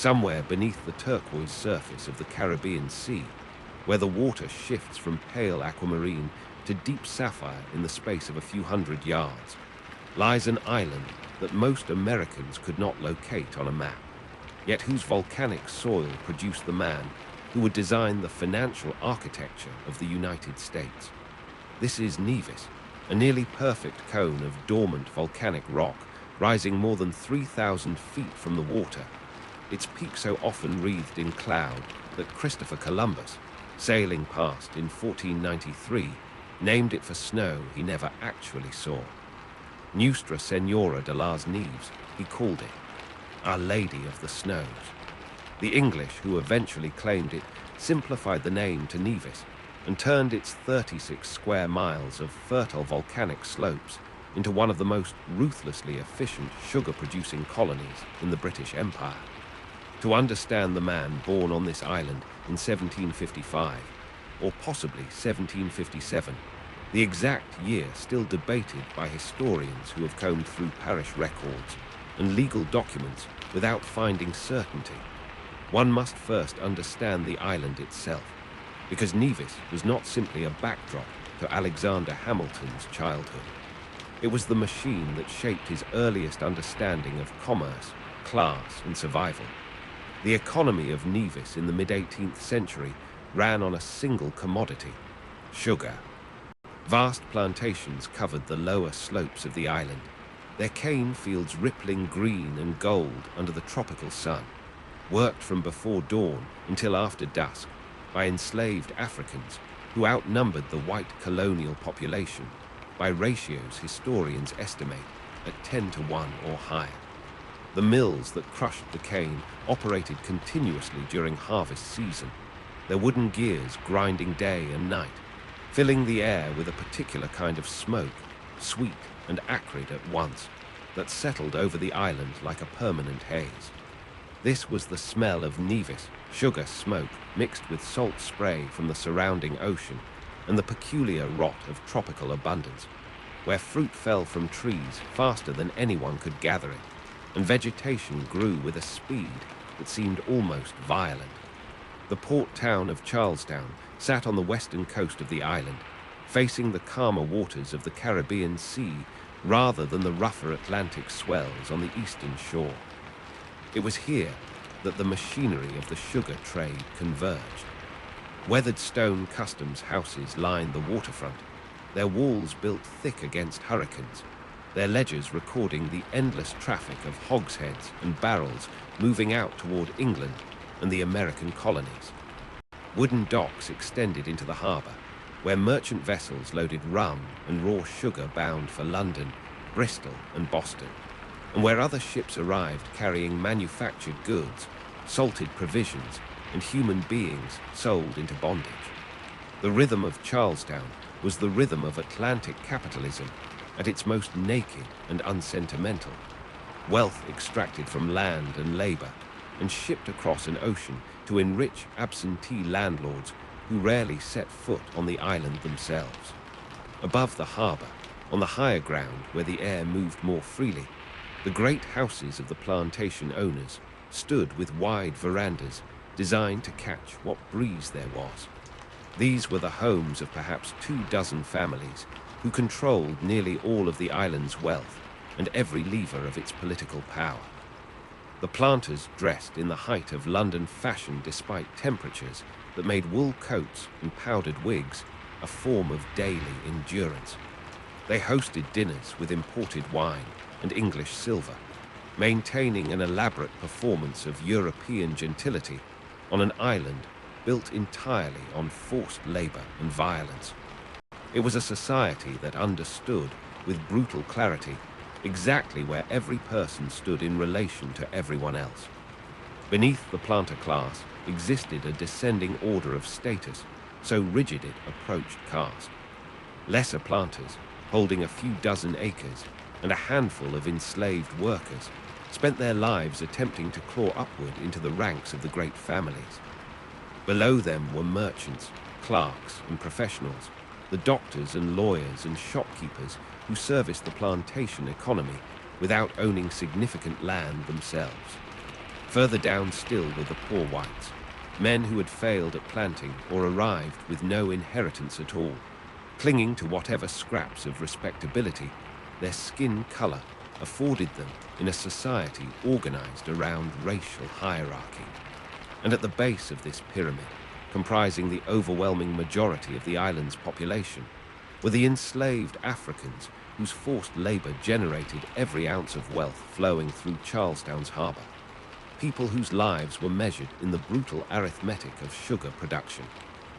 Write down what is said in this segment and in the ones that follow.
somewhere beneath the turquoise surface of the Caribbean Sea, where the water shifts from pale aquamarine to deep sapphire in the space of a few hundred yards, lies an island that most Americans could not locate on a map, yet whose volcanic soil produced the man who would design the financial architecture of the United States. This is Nevis, a nearly perfect cone of dormant volcanic rock rising more than 3,000 feet from the water, its peak so often wreathed in cloud that Christopher Columbus, sailing past in 1493, named it for snow he never actually saw. Nostra Senora de las Neves, he called it, Our Lady of the Snows. The English, who eventually claimed it, simplified the name to Nevis and turned its 36 square miles of fertile volcanic slopes into one of the most ruthlessly efficient sugar-producing colonies in the British Empire. To understand the man born on this island in 1755, or possibly 1757, the exact year still debated by historians who have combed through parish records and legal documents without finding certainty, one must first understand the island itself, because Nevis was not simply a backdrop to Alexander Hamilton's childhood. It was the machine that shaped his earliest understanding of commerce, class, and survival. The economy of Nevis in the mid-18th century ran on a single commodity: sugar. Vast plantations covered the lower slopes of the island, their cane fields rippling green and gold under the tropical sun, worked from before dawn until after dusk by enslaved Africans who outnumbered the white colonial population by ratios historians estimate at 10 to 1 or higher. The mills that crushed the cane operated continuously during harvest season, their wooden gears grinding day and night, filling the air with a particular kind of smoke, sweet and acrid at once, that settled over the island like a permanent haze. This was the smell of Nevis, sugar smoke mixed with salt spray from the surrounding ocean, and the peculiar rot of tropical abundance, where fruit fell from trees faster than anyone could gather it, and vegetation grew with a speed that seemed almost violent. The port town of Charlestown sat on the western coast of the island, facing the calmer waters of the Caribbean Sea rather than the rougher Atlantic swells on the eastern shore. It was here that the machinery of the sugar trade converged. Weathered stone customs houses lined the waterfront, their walls built thick against hurricanes, their ledgers recording the endless traffic of hogsheads and barrels moving out toward England and the American colonies. Wooden docks extended into the harbour, where merchant vessels loaded rum and raw sugar bound for London, Bristol and Boston, and where other ships arrived carrying manufactured goods, salted provisions, and human beings sold into bondage. The rhythm of Charlestown was the rhythm of Atlantic capitalism at its most naked and unsentimental. Wealth extracted from land and labor and shipped across an ocean to enrich absentee landlords who rarely set foot on the island themselves. Above the harbor, on the higher ground where the air moved more freely, the great houses of the plantation owners stood with wide verandas designed to catch what breeze there was. These were the homes of perhaps 24 families who controlled nearly all of the island's wealth and every lever of its political power. The planters dressed in the height of London fashion despite temperatures that made wool coats and powdered wigs a form of daily endurance. They hosted dinners with imported wine and English silver, maintaining an elaborate performance of European gentility on an island built entirely on forced labor and violence. It was a society that understood with brutal clarity exactly where every person stood in relation to everyone else. Beneath the planter class existed a descending order of status, so rigid it approached caste. Lesser planters, holding a few dozen acres and a handful of enslaved workers, spent their lives attempting to claw upward into the ranks of the great families. Below them were merchants, clerks, and professionals, the doctors and lawyers and shopkeepers who serviced the plantation economy without owning significant land themselves. Further down still were the poor whites, men who had failed at planting or arrived with no inheritance at all, clinging to whatever scraps of respectability their skin color afforded them in a society organized around racial hierarchy. And at the base of this pyramid, comprising the overwhelming majority of the island's population, were the enslaved Africans whose forced labor generated every ounce of wealth flowing through Charlestown's harbor. People whose lives were measured in the brutal arithmetic of sugar production,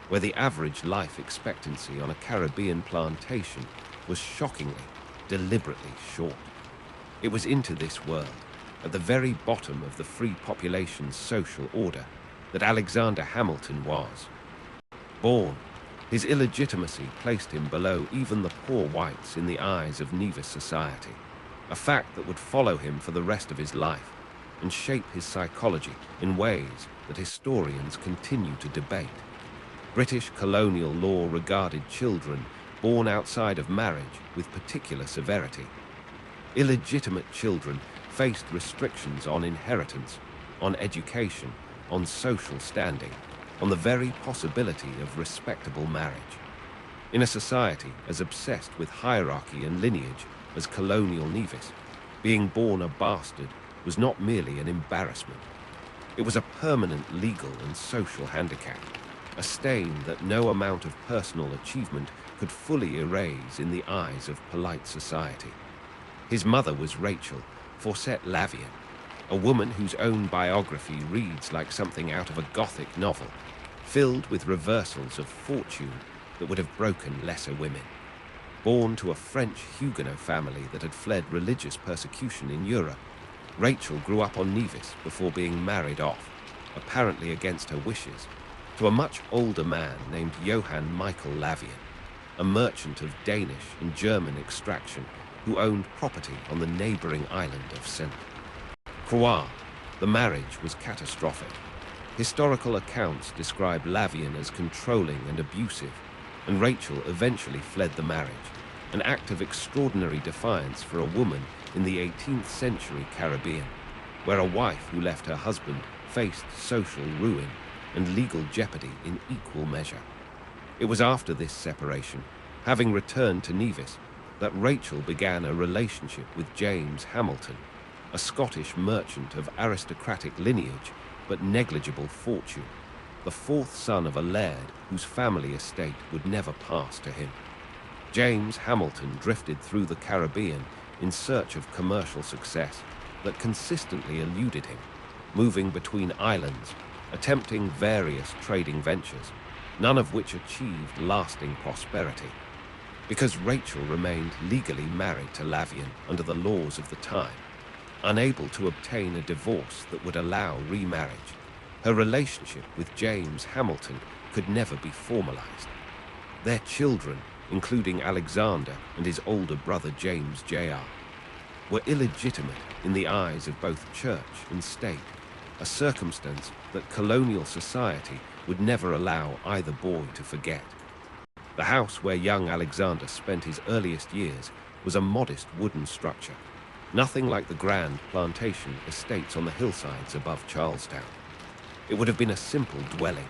where the average life expectancy on a Caribbean plantation was shockingly, deliberately short. It was into this world, at the very bottom of the free population's social order, that Alexander Hamilton was. Born, his illegitimacy placed him below even the poor whites in the eyes of Nevis society, a fact that would follow him for the rest of his life and shape his psychology in ways that historians continue to debate. British colonial law regarded children born outside of marriage with particular severity. Illegitimate children faced restrictions on inheritance, on education, on social standing, on the very possibility of respectable marriage. In a society as obsessed with hierarchy and lineage as colonial Nevis, being born a bastard was not merely an embarrassment. It was a permanent legal and social handicap, a stain that no amount of personal achievement could fully erase in the eyes of polite society. His mother was Rachel Fawcett Lavian, a woman whose own biography reads like something out of a Gothic novel, filled with reversals of fortune that would have broken lesser women. Born to a French Huguenot family that had fled religious persecution in Europe, Rachel grew up on Nevis before being married off, apparently against her wishes, to a much older man named Johann Michael Lavian, a merchant of Danish and German extraction who owned property on the neighboring island of St. Croix. The marriage was catastrophic. Historical accounts describe Lavian as controlling and abusive, and Rachel eventually fled the marriage, an act of extraordinary defiance for a woman in the 18th century Caribbean, where a wife who left her husband faced social ruin and legal jeopardy in equal measure. It was after this separation, having returned to Nevis, that Rachel began a relationship with James Hamilton, a Scottish merchant of aristocratic lineage but negligible fortune, the fourth son of a laird whose family estate would never pass to him. James Hamilton drifted through the Caribbean in search of commercial success that consistently eluded him, moving between islands, attempting various trading ventures, none of which achieved lasting prosperity. Because Rachel remained legally married to Lavian under the laws of the time, unable to obtain a divorce that would allow remarriage, her relationship with James Hamilton could never be formalized. Their children, including Alexander and his older brother James Jr., were illegitimate in the eyes of both church and state, a circumstance that colonial society would never allow either boy to forget. The house where young Alexander spent his earliest years was a modest wooden structure, nothing like the grand plantation estates on the hillsides above Charlestown. It would have been a simple dwelling,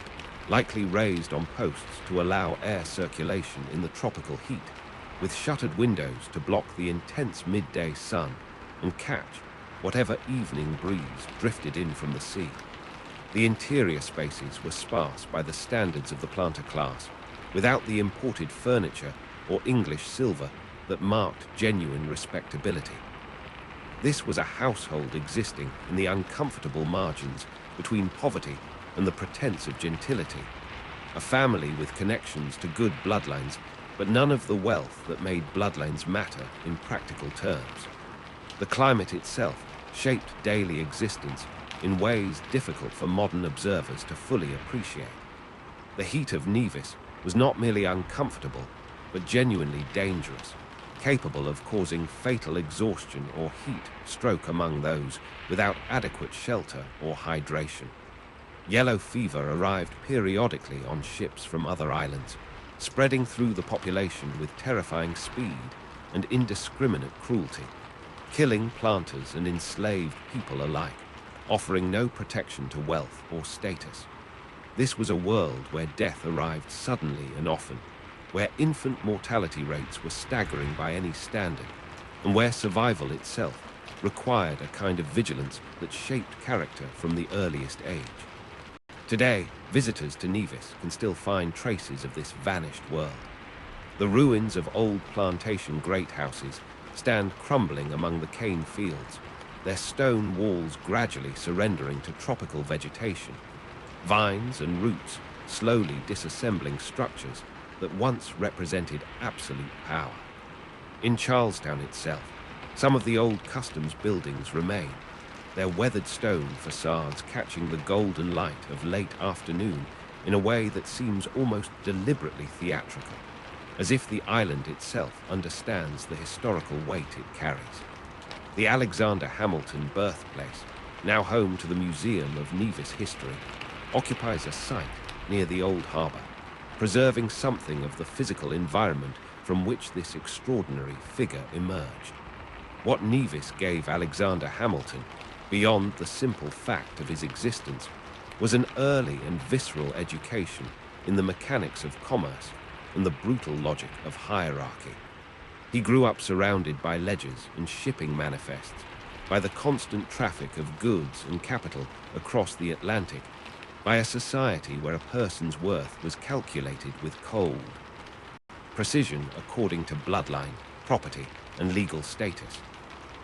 likely raised on posts to allow air circulation in the tropical heat, with shuttered windows to block the intense midday sun and catch whatever evening breeze drifted in from the sea. The interior spaces were sparse by the standards of the planter class, without the imported furniture or English silver that marked genuine respectability. This was a household existing in the uncomfortable margins between poverty and the pretense of gentility, a family with connections to good bloodlines, but none of the wealth that made bloodlines matter in practical terms. The climate itself shaped daily existence in ways difficult for modern observers to fully appreciate. The heat of Nevis was not merely uncomfortable, but genuinely dangerous, capable of causing fatal exhaustion or heat stroke among those without adequate shelter or hydration. Yellow fever arrived periodically on ships from other islands, spreading through the population with terrifying speed and indiscriminate cruelty, killing planters and enslaved people alike. offering no protection to wealth or status. This was a world where death arrived suddenly and often, where infant mortality rates were staggering by any standard, and where survival itself required a kind of vigilance that shaped character from the earliest age. Today, visitors to Nevis can still find traces of this vanished world. The ruins of old plantation great houses stand crumbling among the cane fields, their stone walls gradually surrendering to tropical vegetation, vines and roots slowly disassembling structures that once represented absolute power. In Charlestown itself, some of the old customs buildings remain, their weathered stone facades catching the golden light of late afternoon in a way that seems almost deliberately theatrical, as if the island itself understands the historical weight it carries. The Alexander Hamilton birthplace, now home to the Museum of Nevis History, occupies a site near the old harbour, preserving something of the physical environment from which this extraordinary figure emerged. What Nevis gave Alexander Hamilton, beyond the simple fact of his existence, was an early and visceral education in the mechanics of commerce and the brutal logic of hierarchy. He grew up surrounded by ledgers and shipping manifests, by the constant traffic of goods and capital across the Atlantic, by a society where a person's worth was calculated with cold precision according to bloodline, property, and legal status.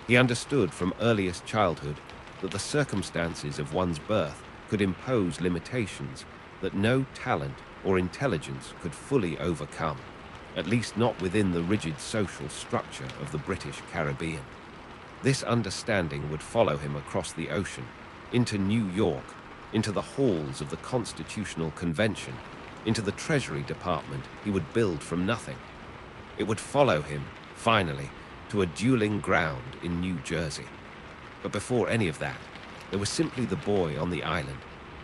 He understood from earliest childhood that the circumstances of one's birth could impose limitations that no talent or intelligence could fully overcome, at least not within the rigid social structure of the British Caribbean. This understanding would follow him across the ocean, into New York, into the halls of the Constitutional Convention, into the Treasury Department he would build from nothing. It would follow him, finally, to a dueling ground in New Jersey. But before any of that, there was simply the boy on the island,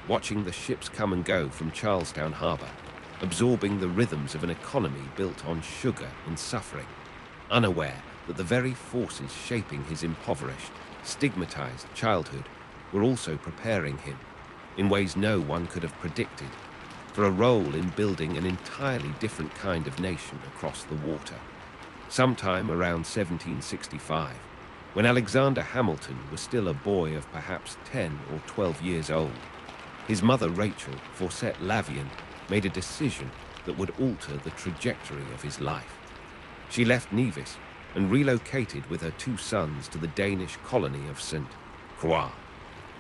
watching the ships come and go from Charlestown Harbor, absorbing the rhythms of an economy built on sugar and suffering, unaware that the very forces shaping his impoverished, stigmatized childhood were also preparing him, in ways no one could have predicted, for a role in building an entirely different kind of nation across the water. Sometime around 1765, when Alexander Hamilton was still a boy of perhaps 10 or 12 years old, his mother Rachel Fawcett Lavian made a decision that would alter the trajectory of his life. She left Nevis and relocated with her two sons to the Danish colony of St. Croix,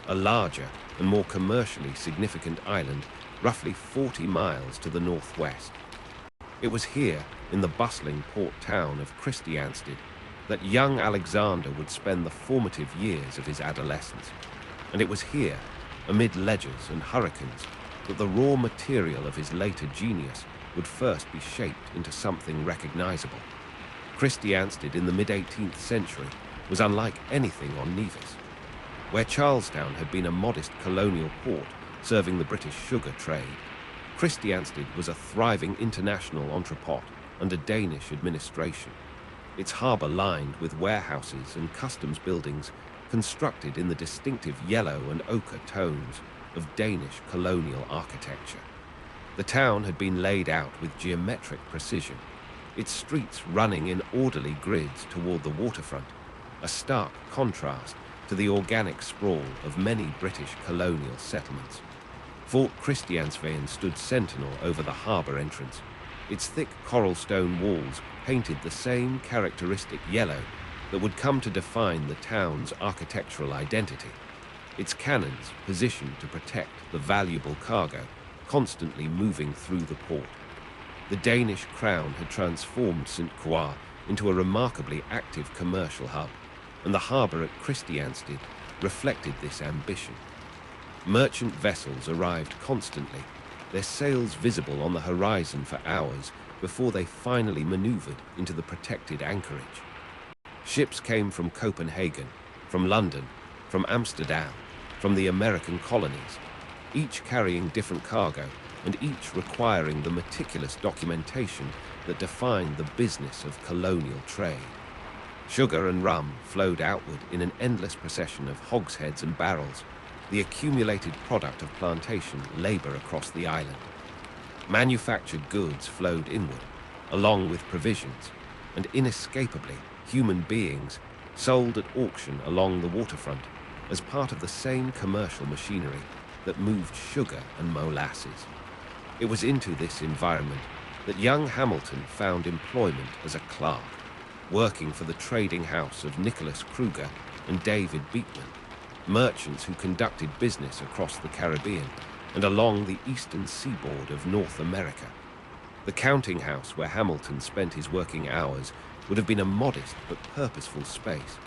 a larger and more commercially significant island roughly 40 miles to the northwest. It was here, in the bustling port town of Christiansted, that young Alexander would spend the formative years of his adolescence. And it was here, amid ledgers and hurricanes, that the raw material of his later genius would first be shaped into something recognizable. Christiansted in the mid-18th century was unlike anything on Nevis. Where Charlestown had been a modest colonial port serving the British sugar trade, Christiansted was a thriving international entrepôt under Danish administration, its harbour lined with warehouses and customs buildings constructed in the distinctive yellow and ochre tones of Danish colonial architecture. The town had been laid out with geometric precision, its streets running in orderly grids toward the waterfront, a stark contrast to the organic sprawl of many British colonial settlements. Fort Christiansveen stood sentinel over the harbour entrance, its thick coral stone walls painted the same characteristic yellow that would come to define the town's architectural identity, its cannons positioned to protect the valuable cargo constantly moving through the port. The Danish crown had transformed St. Croix into a remarkably active commercial hub, and the harbour at Christiansted reflected this ambition. Merchant vessels arrived constantly, their sails visible on the horizon for hours before they finally maneuvered into the protected anchorage. Ships came from Copenhagen, from London, from Amsterdam, from the American colonies, each carrying different cargo and each requiring the meticulous documentation that defined the business of colonial trade. Sugar and rum flowed outward in an endless procession of hogsheads and barrels, the accumulated product of plantation labor across the island. Manufactured goods flowed inward, along with provisions, and inescapably human beings sold at auction along the waterfront as part of the same commercial machinery that moved sugar and molasses. It was into this environment that young Hamilton found employment as a clerk, working for the trading house of Nicholas Kruger and David Beekman, merchants who conducted business across the Caribbean and along the eastern seaboard of North America. The counting house where Hamilton spent his working hours would have been a modest but purposeful space,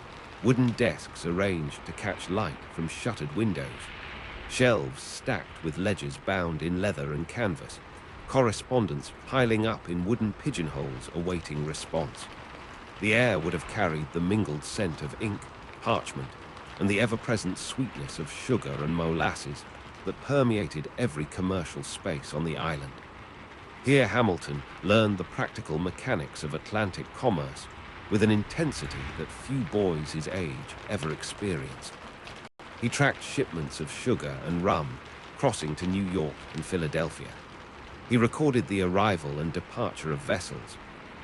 wooden desks arranged to catch light from shuttered windows, shelves stacked with ledgers bound in leather and canvas, correspondence piling up in wooden pigeonholes awaiting response. The air would have carried the mingled scent of ink, parchment, and the ever-present sweetness of sugar and molasses that permeated every commercial space on the island. Here Hamilton learned the practical mechanics of Atlantic commerce with an intensity that few boys his age ever experienced. He tracked shipments of sugar and rum crossing to New York and Philadelphia. He recorded the arrival and departure of vessels,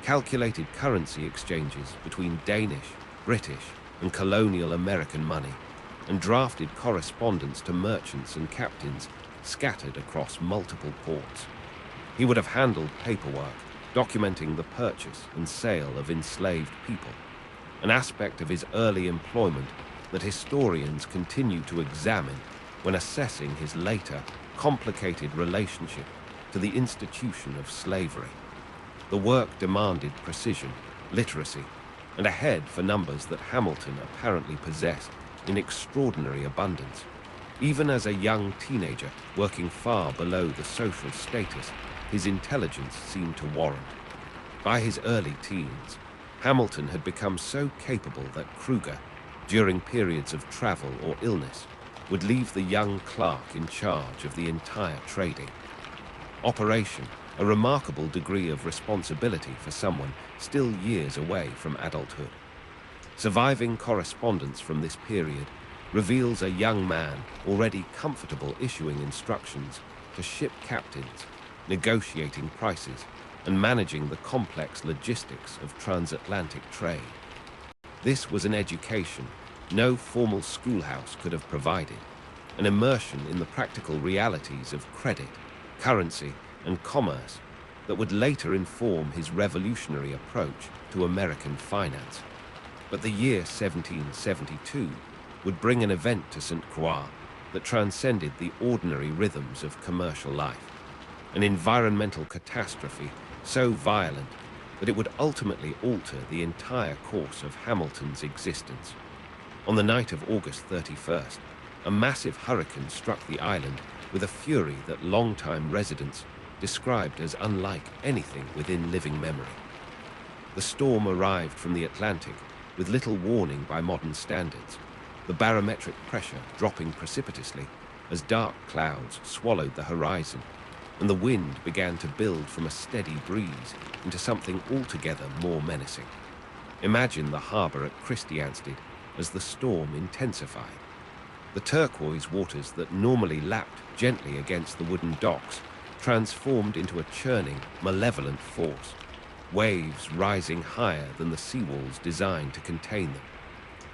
calculated currency exchanges between Danish, British, and colonial American money, and drafted correspondence to merchants and captains scattered across multiple ports. He would have handled paperwork, documenting the purchase and sale of enslaved people, an aspect of his early employment that historians continue to examine when assessing his later, complicated relationship to the institution of slavery. The work demanded precision, literacy, and a head for numbers that Hamilton apparently possessed in extraordinary abundance, even as a young teenager working far below the social status his intelligence seemed to warrant. By his early teens, Hamilton had become so capable that Kruger, during periods of travel or illness, would leave the young clerk in charge of the entire trading operation, a remarkable degree of responsibility for someone still years away from adulthood. Surviving correspondence from this period reveals a young man already comfortable issuing instructions to ship captains, negotiating prices, and managing the complex logistics of transatlantic trade. This was an education no formal schoolhouse could have provided, an immersion in the practical realities of credit, currency, and commerce that would later inform his revolutionary approach to American finance. But the year 1772 would bring an event to St. Croix that transcended the ordinary rhythms of commercial life, an environmental catastrophe so violent that it would ultimately alter the entire course of Hamilton's existence. On the night of August 31st, a massive hurricane struck the island with a fury that longtime residents described as unlike anything within living memory. The storm arrived from the Atlantic with little warning by modern standards, the barometric pressure dropping precipitously as dark clouds swallowed the horizon, and the wind began to build from a steady breeze into something altogether more menacing. Imagine the harbor at Christiansted as the storm intensified. The turquoise waters that normally lapped gently against the wooden docks transformed into a churning, malevolent force, waves rising higher than the seawalls designed to contain them.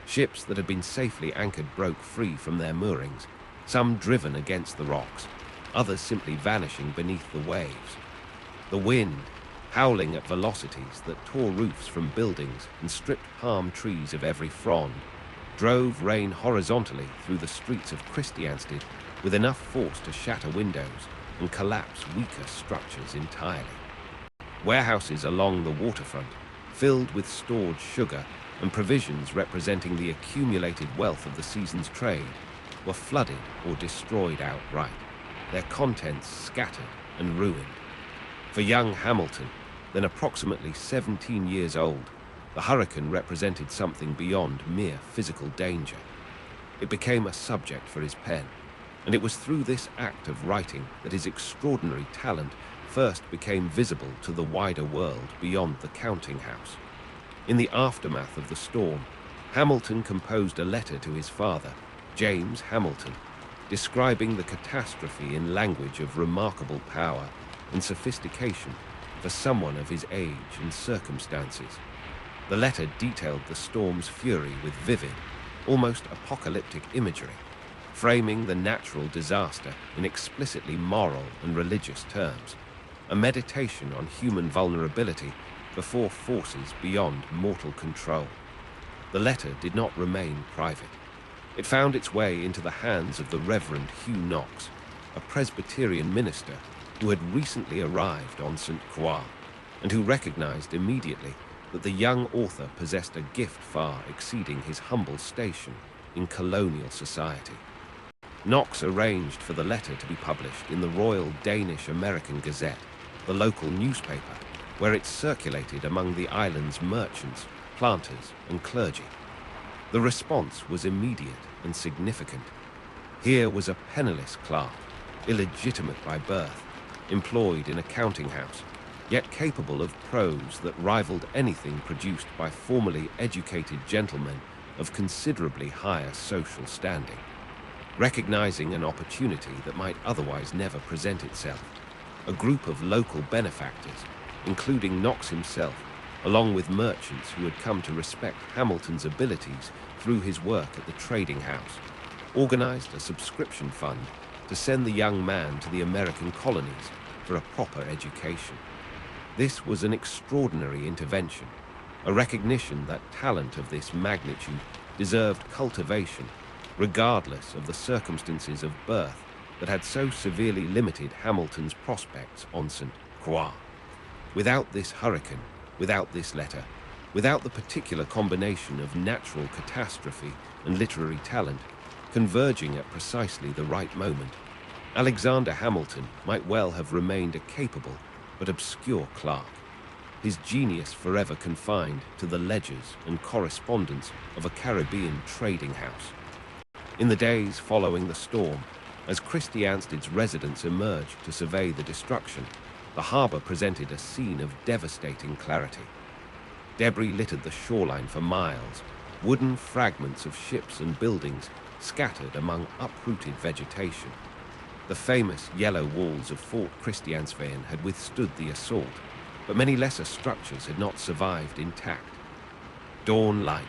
Ships that had been safely anchored broke free from their moorings, some driven against the rocks, others simply vanishing beneath the waves. The wind, howling at velocities that tore roofs from buildings and stripped palm trees of every frond, drove rain horizontally through the streets of Christiansted with enough force to shatter windows and collapse weaker structures entirely. Warehouses along the waterfront, filled with stored sugar and provisions representing the accumulated wealth of the season's trade, were flooded or destroyed outright, their contents scattered and ruined. For young Hamilton, then approximately 17 years old, the hurricane represented something beyond mere physical danger. It became a subject for his pen, and it was through this act of writing that his extraordinary talent first became visible to the wider world beyond the counting house. In the aftermath of the storm, Hamilton composed a letter to his father, James Hamilton, describing the catastrophe in language of remarkable power and sophistication for someone of his age and circumstances. The letter detailed the storm's fury with vivid, almost apocalyptic imagery, framing the natural disaster in explicitly moral and religious terms, a meditation on human vulnerability before forces beyond mortal control. The letter did not remain private. It found its way into the hands of the Reverend Hugh Knox, a Presbyterian minister who had recently arrived on St. Croix, and who recognized immediately that the young author possessed a gift far exceeding his humble station in colonial society. Knox arranged for the letter to be published in the Royal Danish American Gazette, the local newspaper, where it circulated among the island's merchants, planters, and clergy. The response was immediate and significant. Here was a penniless clerk, illegitimate by birth, employed in a counting house, yet capable of prose that rivaled anything produced by formally educated gentlemen of considerably higher social standing. Recognizing an opportunity that might otherwise never present itself, a group of local benefactors, including Knox himself, along with merchants who had come to respect Hamilton's abilities through his work at the trading house, organized a subscription fund to send the young man to the American colonies for a proper education. This was an extraordinary intervention, a recognition that talent of this magnitude deserved cultivation, regardless of the circumstances of birth that had so severely limited Hamilton's prospects on St. Croix. Without this hurricane, without this letter, without the particular combination of natural catastrophe and literary talent converging at precisely the right moment, Alexander Hamilton might well have remained a capable but obscure clerk, his genius forever confined to the ledgers and correspondence of a Caribbean trading house. In the days following the storm, as Christie Ansted's residents emerged to survey the destruction, the harbor presented a scene of devastating clarity. Debris littered the shoreline for miles, wooden fragments of ships and buildings scattered among uprooted vegetation. The famous yellow walls of Fort Christianshavn had withstood the assault, but many lesser structures had not survived intact. Dawn light,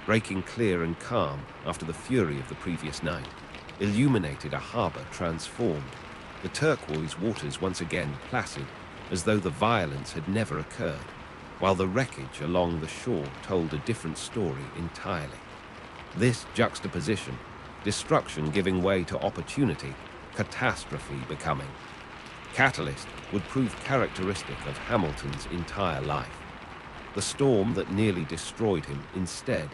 breaking clear and calm after the fury of the previous night, illuminated a harbor transformed, the turquoise waters once again placid, as though the violence had never occurred, while the wreckage along the shore told a different story entirely. This juxtaposition, destruction giving way to opportunity, catastrophe becoming. Catalyst would prove characteristic of Hamilton's entire life. The storm that nearly destroyed him instead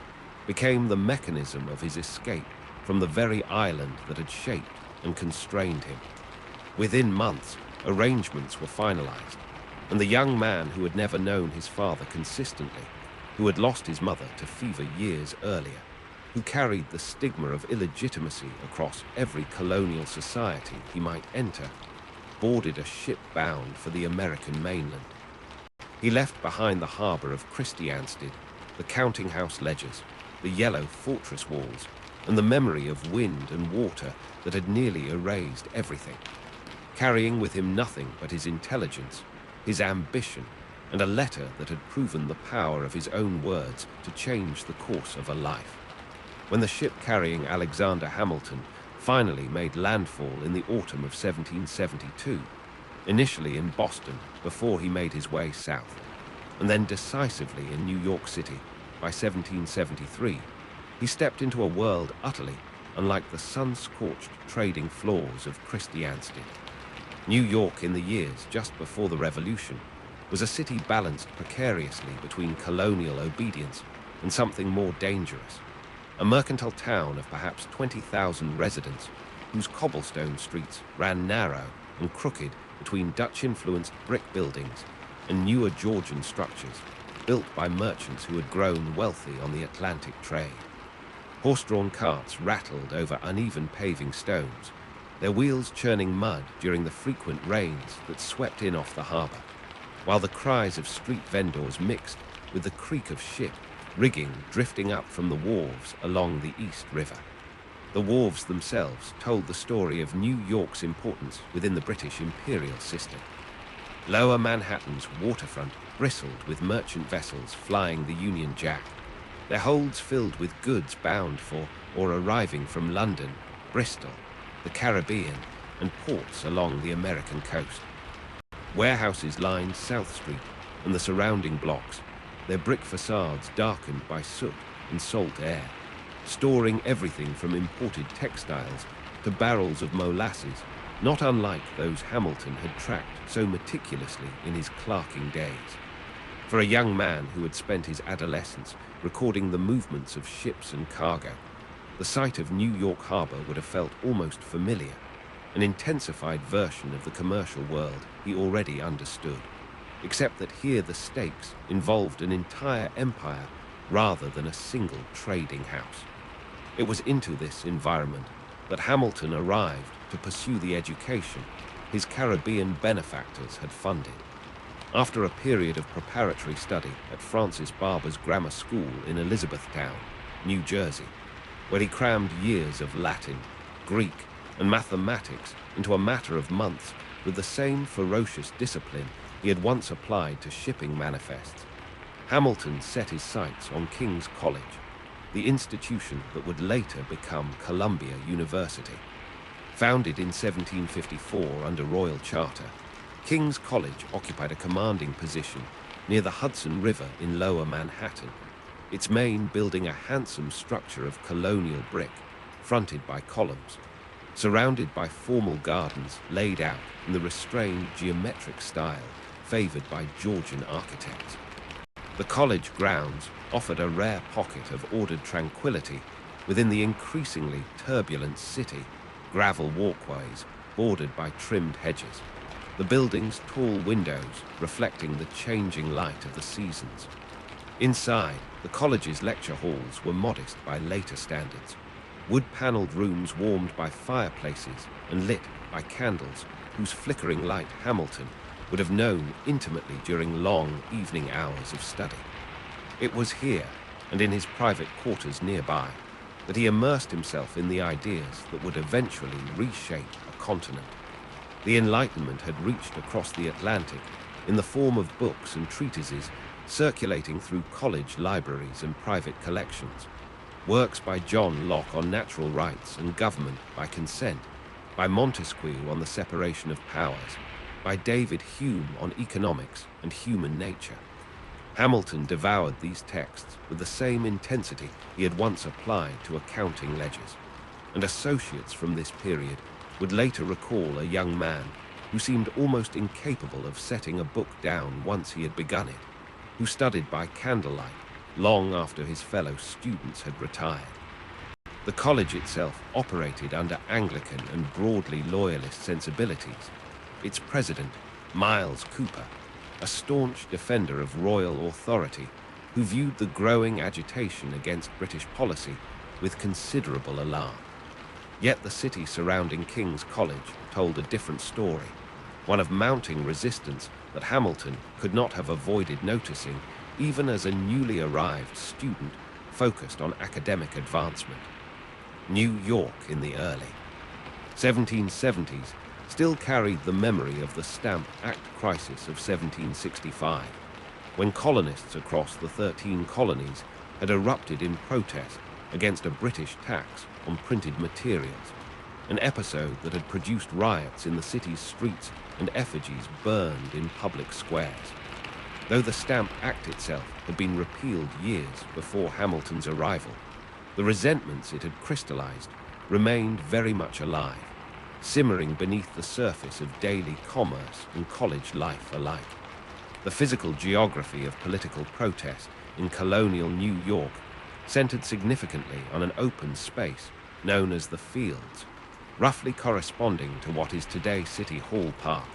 became the mechanism of his escape from the very island that had shaped and constrained him. Within months, arrangements were finalized, and the young man who had never known his father consistently, who had lost his mother to fever years earlier, who carried the stigma of illegitimacy across every colonial society he might enter, boarded a ship bound for the American mainland. He left behind the harbor of Christiansted, the counting house ledgers, the yellow fortress walls, and the memory of wind and water that had nearly erased everything, carrying with him nothing but his intelligence, his ambition, and a letter that had proven the power of his own words to change the course of a life. When the ship carrying Alexander Hamilton finally made landfall in the autumn of 1772, initially in Boston before he made his way south, and then decisively in New York City by 1773, he stepped into a world utterly unlike the sun-scorched trading floors of Christiansted. New York in the years just before the Revolution was a city balanced precariously between colonial obedience and something more dangerous, a mercantile town of perhaps 20,000 residents whose cobblestone streets ran narrow and crooked between Dutch-influenced brick buildings and newer Georgian structures built by merchants who had grown wealthy on the Atlantic trade. Horse-drawn carts rattled over uneven paving stones, their wheels churning mud during the frequent rains that swept in off the harbor, while the cries of street vendors mixed with the creak of ship rigging drifting up from the wharves along the East River. The wharves themselves told the story of New York's importance within the British imperial system. Lower Manhattan's waterfront bristled with merchant vessels flying the Union Jack, their holds filled with goods bound for or arriving from London, Bristol, the Caribbean, and ports along the American coast. Warehouses lined South Street and the surrounding blocks, their brick facades darkened by soot and salt air, storing everything from imported textiles to barrels of molasses, not unlike those Hamilton had tracked so meticulously in his clerking days. For a young man who had spent his adolescence recording the movements of ships and cargo, the sight of New York Harbor would have felt almost familiar, an intensified version of the commercial world he already understood, except that here the stakes involved an entire empire rather than a single trading house. It was into this environment that Hamilton arrived to pursue the education his Caribbean benefactors had funded. After a period of preparatory study at Francis Barber's Grammar School in Elizabethtown, New Jersey, where he crammed years of Latin, Greek, and mathematics into a matter of months with the same ferocious discipline he had once applied to shipping manifests, Hamilton set his sights on King's College, the institution that would later become Columbia University. Founded in 1754 under Royal Charter, King's College occupied a commanding position near the Hudson River in Lower Manhattan, its main building a handsome structure of colonial brick, fronted by columns, surrounded by formal gardens laid out in the restrained geometric style favored by Georgian architects. The college grounds offered a rare pocket of ordered tranquility within the increasingly turbulent city, gravel walkways bordered by trimmed hedges, the building's tall windows reflecting the changing light of the seasons. Inside, the college's lecture halls were modest by later standards, wood-paneled rooms warmed by fireplaces and lit by candles whose flickering light Hamilton would have known intimately during long evening hours of study. It was here, and in his private quarters nearby, that he immersed himself in the ideas that would eventually reshape a continent. The Enlightenment had reached across the Atlantic in the form of books and treatises circulating through college libraries and private collections, works by John Locke on natural rights and government by consent, by Montesquieu on the separation of powers, by David Hume on economics and human nature. Hamilton devoured these texts with the same intensity he had once applied to accounting ledgers, and associates from this period would later recall a young man who seemed almost incapable of setting a book down once he had begun it, who studied by candlelight long after his fellow students had retired. The college itself operated under Anglican and broadly loyalist sensibilities. Its president, Miles Cooper, a staunch defender of royal authority who viewed the growing agitation against British policy with considerable alarm. Yet the city surrounding King's College told a different story, one of mounting resistance that Hamilton could not have avoided noticing even as a newly arrived student focused on academic advancement. New York in the early 1770s still carried the memory of the Stamp Act crisis of 1765, when colonists across the 13 colonies had erupted in protest against a British tax on printed materials, an episode that had produced riots in the city's streets and effigies burned in public squares. Though the Stamp Act itself had been repealed years before Hamilton's arrival, the resentments it had crystallized remained very much alive, simmering beneath the surface of daily commerce and college life alike. The physical geography of political protest in colonial New York centered significantly on an open space known as the Fields, roughly corresponding to what is today City Hall Park,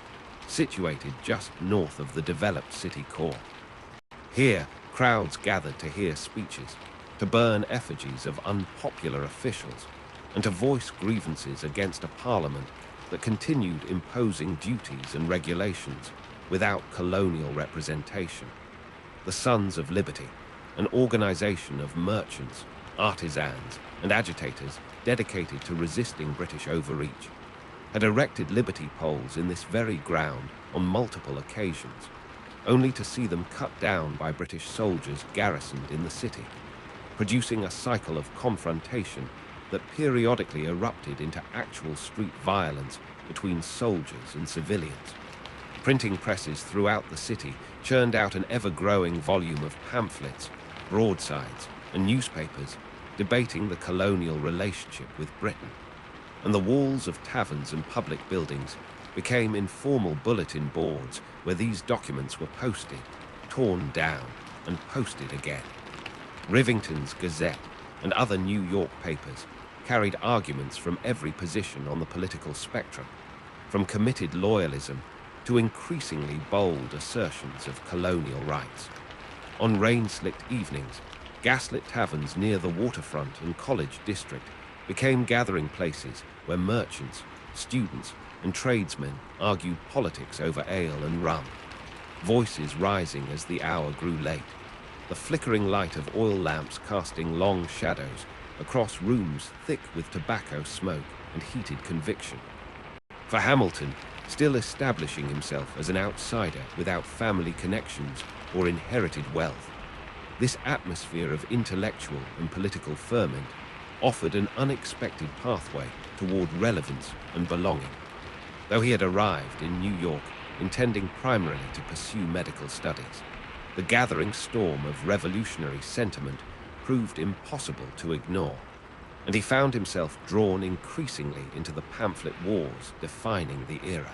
situated just north of the developed city core. Here, crowds gathered to hear speeches, to burn effigies of unpopular officials, and to voice grievances against a parliament that continued imposing duties and regulations without colonial representation. The Sons of Liberty, an organization of merchants, artisans, and agitators, dedicated to resisting British overreach, had erected liberty poles in this very ground on multiple occasions, only to see them cut down by British soldiers garrisoned in the city, producing a cycle of confrontation that periodically erupted into actual street violence between soldiers and civilians. Printing presses throughout the city churned out an ever-growing volume of pamphlets, broadsides, and newspapers debating the colonial relationship with Britain, and the walls of taverns and public buildings became informal bulletin boards where these documents were posted, torn down, and posted again. Rivington's Gazette and other New York papers carried arguments from every position on the political spectrum, from committed loyalism to increasingly bold assertions of colonial rights. On rain-slicked evenings, gaslit taverns near the waterfront and College District became gathering places where merchants, students, and tradesmen argued politics over ale and rum, voices rising as the hour grew late, the flickering light of oil lamps casting long shadows across rooms thick with tobacco smoke and heated conviction. For Hamilton, still establishing himself as an outsider without family connections or inherited wealth, this atmosphere of intellectual and political ferment offered an unexpected pathway toward relevance and belonging. Though he had arrived in New York intending primarily to pursue medical studies, the gathering storm of revolutionary sentiment proved impossible to ignore, and he found himself drawn increasingly into the pamphlet wars defining the era.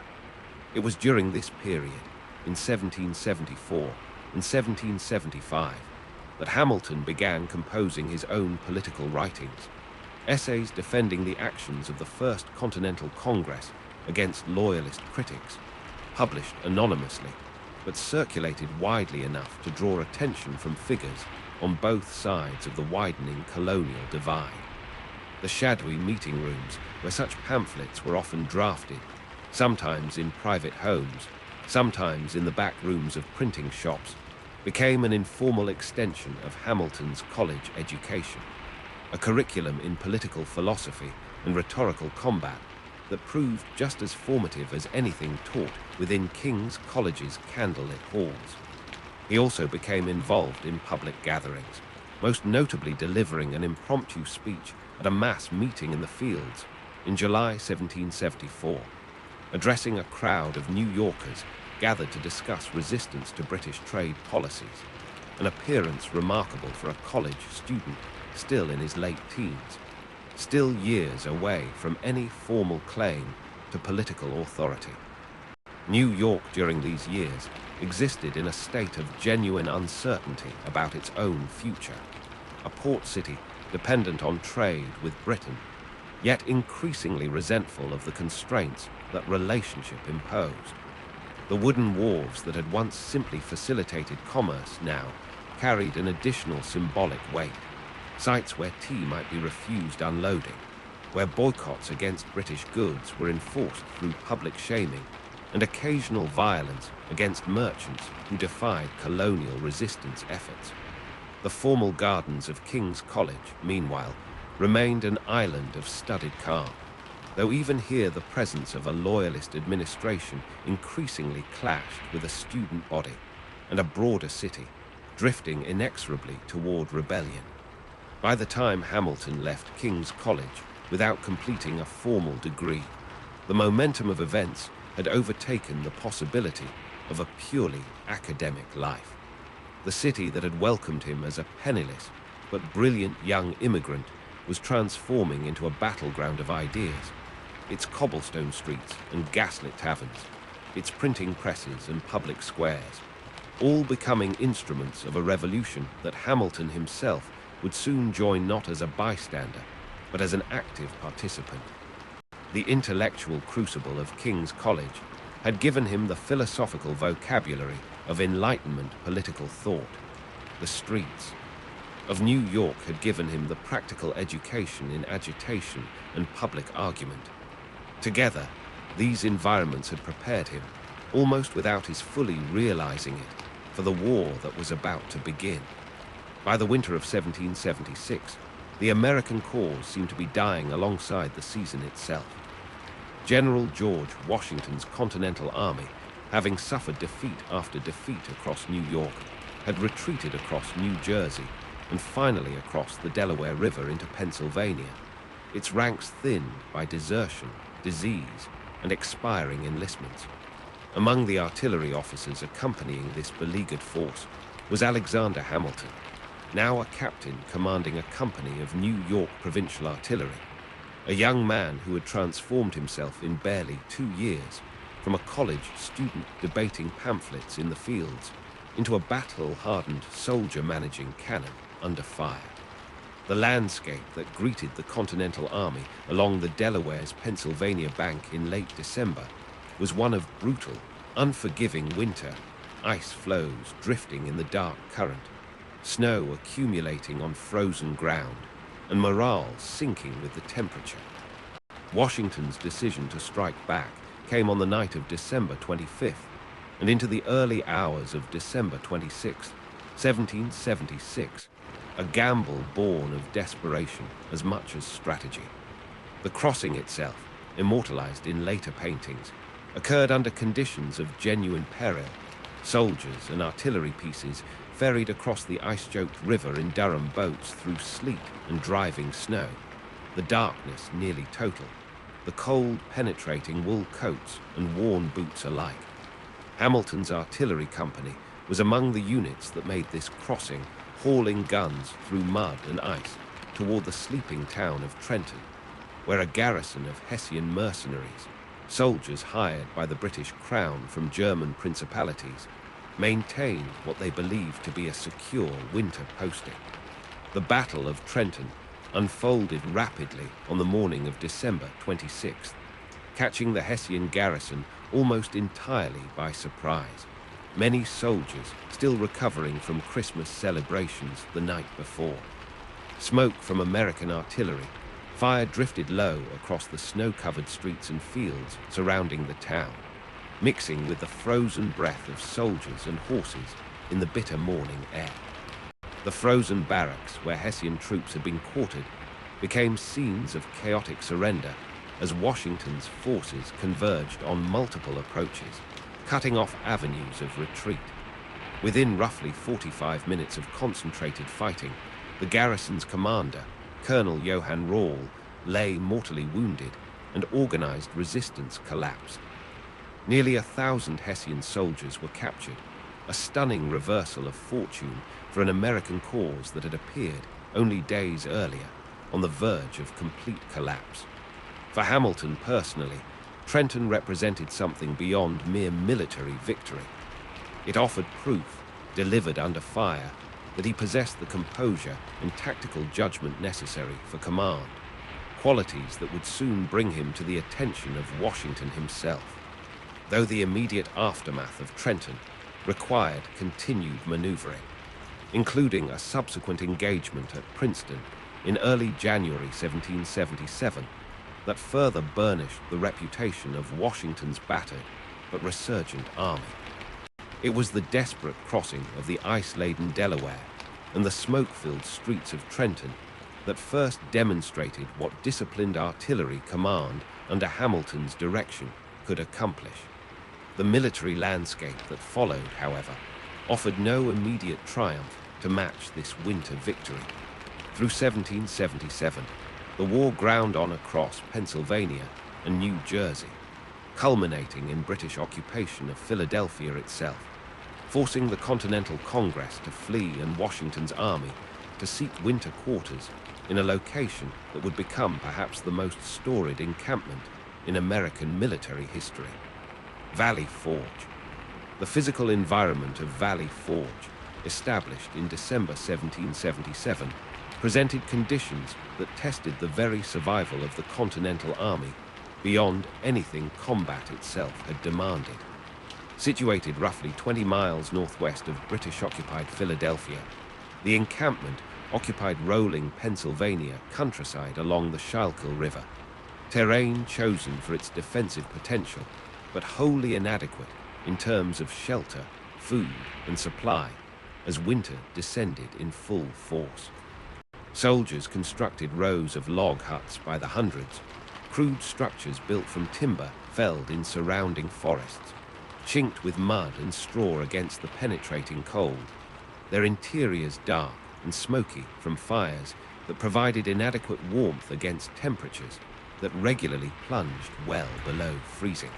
It was during this period, in 1774 and 1775, that Hamilton began composing his own political writings, essays defending the actions of the First Continental Congress against loyalist critics, published anonymously, but circulated widely enough to draw attention from figures on both sides of the widening colonial divide. The shadowy meeting rooms where such pamphlets were often drafted, sometimes in private homes, sometimes in the back rooms of printing shops, became an informal extension of Hamilton's college education, a curriculum in political philosophy and rhetorical combat that proved just as formative as anything taught within King's College's candlelit halls. He also became involved in public gatherings, most notably delivering an impromptu speech at a mass meeting in the Fields in July 1774, addressing a crowd of New Yorkers gathered to discuss resistance to British trade policies, an appearance remarkable for a college student still in his late teens, still years away from any formal claim to political authority. New York during these years existed in a state of genuine uncertainty about its own future, a port city dependent on trade with Britain, yet increasingly resentful of the constraints that relationship imposed. The wooden wharves that had once simply facilitated commerce now carried an additional symbolic weight, sites where tea might be refused unloading, where boycotts against British goods were enforced through public shaming, and occasional violence against merchants who defied colonial resistance efforts. The formal gardens of King's College, meanwhile, remained an island of studied calm, though even here the presence of a loyalist administration increasingly clashed with a student body and a broader city, drifting inexorably toward rebellion. By the time Hamilton left King's College without completing a formal degree, the momentum of events had overtaken the possibility of a purely academic life. The city that had welcomed him as a penniless but brilliant young immigrant was transforming into a battleground of ideas, its cobblestone streets and gaslit taverns, its printing presses and public squares, all becoming instruments of a revolution that Hamilton himself would soon join not as a bystander, but as an active participant. The intellectual crucible of King's College had given him the philosophical vocabulary of Enlightenment political thought. The streets of New York had given him the practical education in agitation and public argument. Together, these environments had prepared him, almost without his fully realizing it, for the war that was about to begin. By the winter of 1776, The American cause seemed to be dying alongside the season itself. General George Washington's Continental Army, having suffered defeat after defeat across New York, had retreated across New Jersey and finally across the Delaware River into Pennsylvania, its ranks thinned by desertion, disease, and expiring enlistments. Among the artillery officers accompanying this beleaguered force was Alexander Hamilton, now a captain commanding a company of New York Provincial Artillery, a young man who had transformed himself in barely 2 years from a college student debating pamphlets in the fields into a battle-hardened soldier managing cannon under fire. The landscape that greeted the Continental Army along the Delaware's Pennsylvania bank in late December was one of brutal, unforgiving winter, ice floes drifting in the dark current, snow accumulating on frozen ground, and morale sinking with the temperature. Washington's decision to strike back came on the night of December 25th, and into the early hours of December 26th, 1776, a gamble born of desperation as much as strategy. The crossing itself, immortalized in later paintings, occurred under conditions of genuine peril. Soldiers and artillery pieces ferried across the ice-choked river in Durham boats through sleet and driving snow, the darkness nearly total, the cold penetrating wool coats and worn boots alike. Hamilton's artillery company was among the units that made this crossing, hauling guns through mud and ice toward the sleeping town of Trenton, where a garrison of Hessian mercenaries, soldiers hired by the British Crown from German principalities, maintained what they believed to be a secure winter posting. The Battle of Trenton unfolded rapidly on the morning of December 26th, catching the Hessian garrison almost entirely by surprise, many soldiers still recovering from Christmas celebrations the night before. Smoke from American artillery, fire drifted low across the snow-covered streets and fields surrounding the town, mixing with the frozen breath of soldiers and horses in the bitter morning air. The frozen barracks where Hessian troops had been quartered became scenes of chaotic surrender as Washington's forces converged on multiple approaches, cutting off avenues of retreat. Within roughly 45 minutes of concentrated fighting, the garrison's commander, Colonel Johann Rall, lay mortally wounded, and organized resistance collapsed. Nearly 1,000 Hessian soldiers were captured, a stunning reversal of fortune for an American cause that had appeared only days earlier on the verge of complete collapse. For Hamilton personally, Trenton represented something beyond mere military victory. It offered proof, delivered under fire, that he possessed the composure and tactical judgment necessary for command, qualities that would soon bring him to the attention of Washington himself. Though the immediate aftermath of Trenton required continued maneuvering, including a subsequent engagement at Princeton in early January 1777, that further burnished the reputation of Washington's battered but resurgent army. It was the desperate crossing of the ice-laden Delaware and the smoke-filled streets of Trenton that first demonstrated what disciplined artillery command under Hamilton's direction could accomplish. The military landscape that followed, however, offered no immediate triumph to match this winter victory. Through 1777, the war ground on across Pennsylvania and New Jersey, culminating in British occupation of Philadelphia itself, forcing the Continental Congress to flee and Washington's army to seek winter quarters in a location that would become perhaps the most storied encampment in American military history: Valley Forge. The physical environment of Valley Forge, established in December 1777, presented conditions that tested the very survival of the Continental Army beyond anything combat itself had demanded. Situated roughly 20 miles northwest of British-occupied Philadelphia, the encampment occupied rolling Pennsylvania countryside along the Schuylkill River, terrain chosen for its defensive potential, but wholly inadequate in terms of shelter, food, and supply as winter descended in full force. Soldiers constructed rows of log huts by the hundreds, crude structures built from timber felled in surrounding forests, chinked with mud and straw against the penetrating cold, their interiors dark and smoky from fires that provided inadequate warmth against temperatures that regularly plunged well below freezing.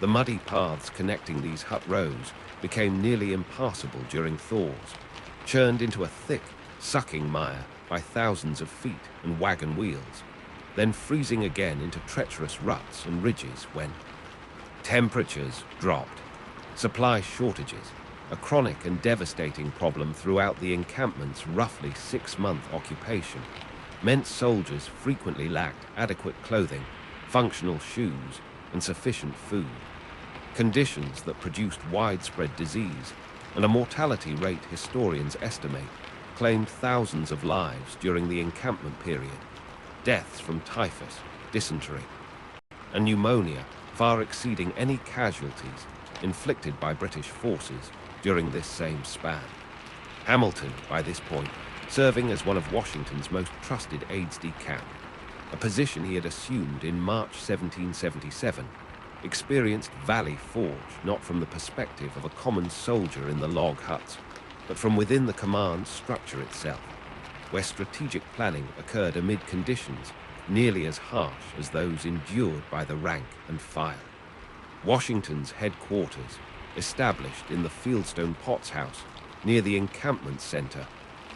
The muddy paths connecting these hut rows became nearly impassable during thaws, churned into a thick, sucking mire by thousands of feet and wagon wheels, then freezing again into treacherous ruts and ridges when temperatures dropped. Supply shortages, a chronic and devastating problem throughout the encampment's roughly 6-month occupation, meant soldiers frequently lacked adequate clothing, functional shoes, and sufficient food. Conditions that produced widespread disease and a mortality rate historians estimate claimed thousands of lives during the encampment period, deaths from typhus, dysentery, and pneumonia far exceeding any casualties inflicted by British forces during this same span. Hamilton, by this point, serving as one of Washington's most trusted aides-de-camp, a position he had assumed in March 1777, experienced valley forge not from the perspective of a common soldier in the log huts, but from within the command structure itself, where strategic planning occurred amid conditions nearly as harsh as those endured by the rank and file. Washington's headquarters, established in the Fieldstone Potts House near the encampment center,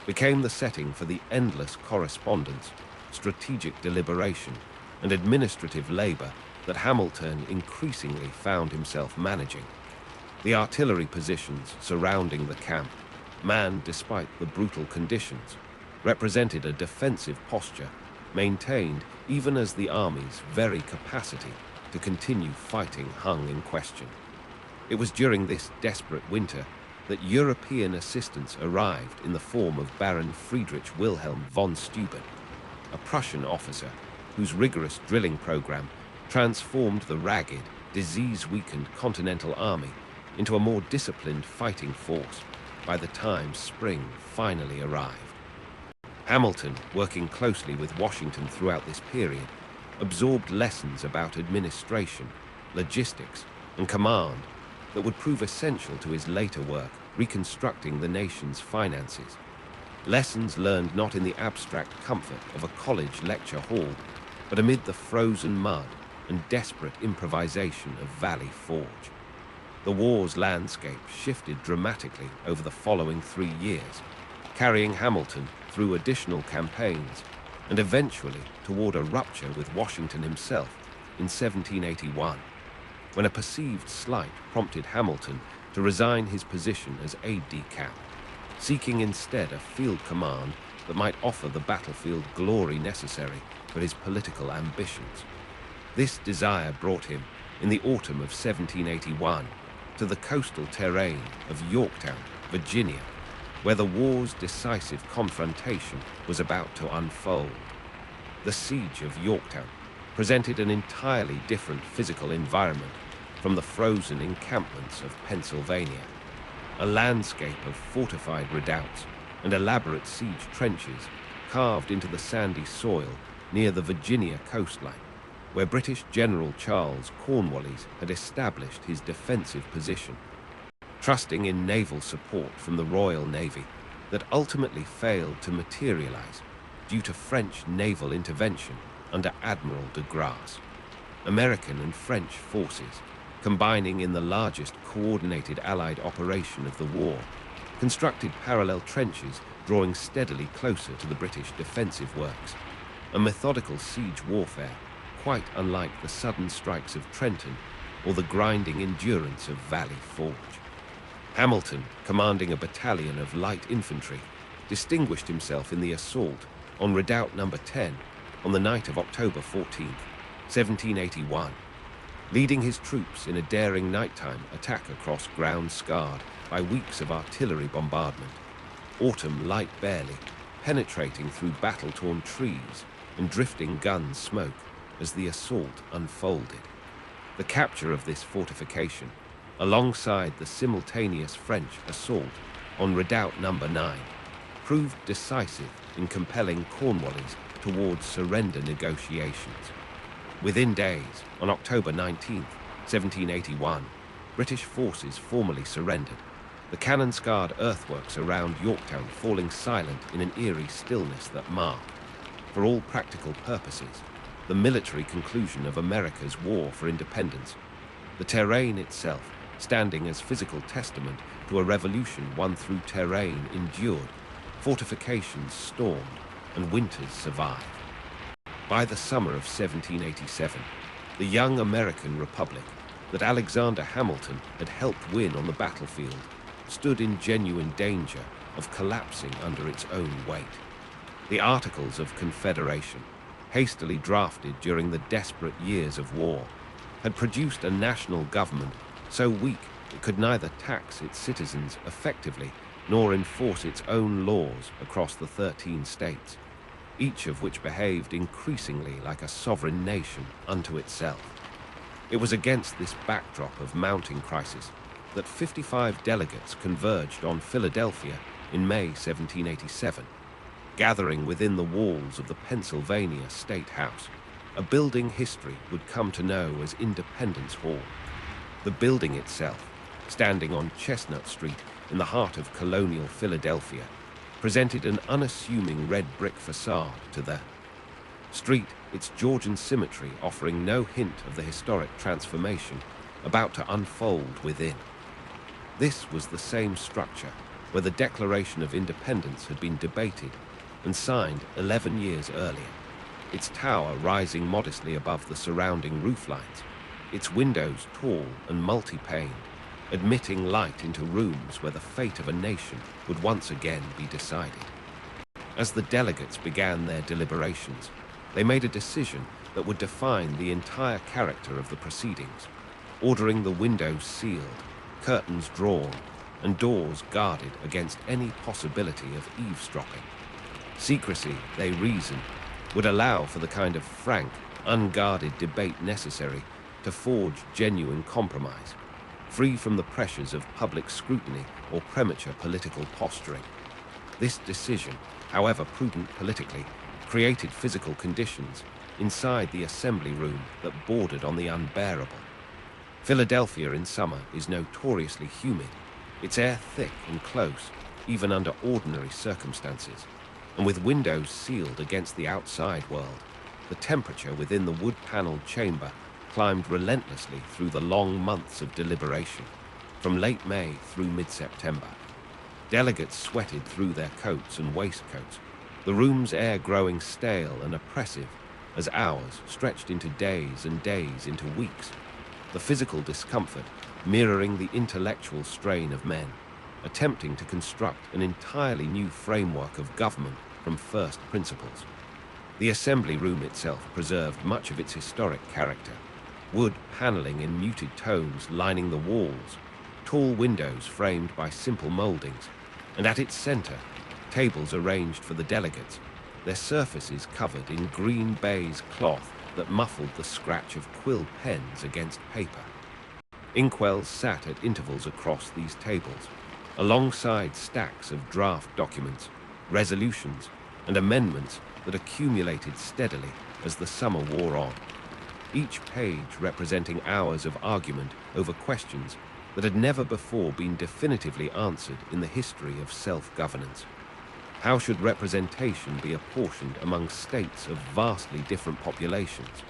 became the setting for the endless correspondence, strategic deliberation, and administrative labor that Hamilton increasingly found himself managing. The artillery positions surrounding the camp, manned despite the brutal conditions, represented a defensive posture, maintained even as the Army's very capacity to continue fighting hung in question. It was during this desperate winter that European assistance arrived in the form of Baron Friedrich Wilhelm von Steuben, a Prussian officer whose rigorous drilling program transformed the ragged, disease-weakened Continental Army into a more disciplined fighting force by the time spring finally arrived. Hamilton, working closely with Washington throughout this period, absorbed lessons about administration, logistics, and command that would prove essential to his later work reconstructing the nation's finances. Lessons learned not in the abstract comfort of a college lecture hall, but amid the frozen mud and desperate improvisation of Valley Forge. The war's landscape shifted dramatically over the following 3 years, carrying Hamilton through additional campaigns and eventually toward a rupture with Washington himself in 1781, when a perceived slight prompted Hamilton to resign his position as aide-de-camp, seeking instead a field command that might offer the battlefield glory necessary for his political ambitions. This desire brought him, in the autumn of 1781, to the coastal terrain of Yorktown, Virginia, where the war's decisive confrontation was about to unfold. The siege of Yorktown presented an entirely different physical environment from the frozen encampments of Pennsylvania, a landscape of fortified redoubts and elaborate siege trenches carved into the sandy soil near the Virginia coastline, where British General Charles Cornwallis had established his defensive position, trusting in naval support from the Royal Navy that ultimately failed to materialize due to French naval intervention under Admiral de Grasse. American and French forces, combining in the largest coordinated Allied operation of the war, constructed parallel trenches drawing steadily closer to the British defensive works, a methodical siege warfare quite unlike the sudden strikes of Trenton or the grinding endurance of Valley Forge. Hamilton, commanding a battalion of light infantry, distinguished himself in the assault on Redoubt No. 10 on the night of October 14, 1781, leading his troops in a daring nighttime attack across ground scarred by weeks of artillery bombardment, autumn light barely penetrating through battle-torn trees and drifting gun smoke as the assault unfolded. The capture of this fortification, alongside the simultaneous French assault on Redoubt No. 9, proved decisive in compelling Cornwallis towards surrender negotiations. Within days, on October 19, 1781, British forces formally surrendered, the cannon-scarred earthworks around Yorktown falling silent in an eerie stillness that marked, for all practical purposes, the military conclusion of America's war for independence, the terrain itself standing as physical testament to a revolution won through terrain endured, fortifications stormed, and winters survived. By the summer of 1787, the young American Republic that Alexander Hamilton had helped win on the battlefield stood in genuine danger of collapsing under its own weight. The Articles of Confederation, hastily drafted during the desperate years of war, had produced a national government so weak it could neither tax its citizens effectively nor enforce its own laws across the 13 states, each of which behaved increasingly like a sovereign nation unto itself. It was against this backdrop of mounting crisis that 55 delegates converged on Philadelphia in May 1787, gathering within the walls of the Pennsylvania State House, a building history would come to know as Independence Hall. The building itself, standing on Chestnut Street in the heart of colonial Philadelphia, presented an unassuming red brick facade to the street, its Georgian symmetry offering no hint of the historic transformation about to unfold within. This was the same structure where the Declaration of Independence had been debated and signed 11 years earlier, its tower rising modestly above the surrounding rooflines, its windows tall and multi-paned, admitting light into rooms where the fate of a nation would once again be decided. As the delegates began their deliberations, they made a decision that would define the entire character of the proceedings, ordering the windows sealed, curtains drawn, and doors guarded against any possibility of eavesdropping. Secrecy, they reasoned, would allow for the kind of frank, unguarded debate necessary to forge genuine compromise, free from the pressures of public scrutiny or premature political posturing. This decision, however prudent politically, created physical conditions inside the assembly room that bordered on the unbearable. Philadelphia in summer is notoriously humid, its air thick and close, even under ordinary circumstances, and with windows sealed against the outside world, the temperature within the wood-paneled chamber climbed relentlessly through the long months of deliberation, from late May through mid-September. Delegates sweated through their coats and waistcoats, the room's air growing stale and oppressive as hours stretched into days and days into weeks, the physical discomfort mirroring the intellectual strain of men, attempting to construct an entirely new framework of government from first principles. The assembly room itself preserved much of its historic character, wood paneling in muted tones lining the walls, tall windows framed by simple moldings, and at its center, tables arranged for the delegates, their surfaces covered in green baize cloth that muffled the scratch of quill pens against paper. Inkwells sat at intervals across these tables, alongside stacks of draft documents, resolutions, and amendments that accumulated steadily as the summer wore on, each page representing hours of argument over questions that had never before been definitively answered in the history of self-governance. How should representation be apportioned among states of vastly different populations?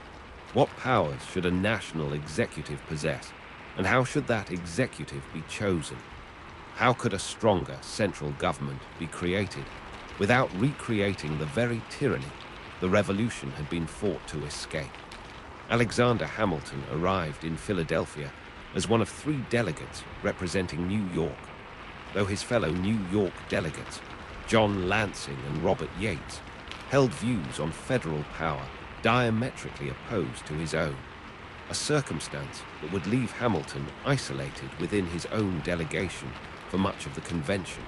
What powers should a national executive possess, and how should that executive be chosen? How could a stronger central government be created without recreating the very tyranny the revolution had been fought to escape? Alexander Hamilton arrived in Philadelphia as one of 3 delegates representing New York, though his fellow New York delegates, John Lansing and Robert Yates, held views on federal power diametrically opposed to his own, a circumstance that would leave Hamilton isolated within his own delegation for much of the convention.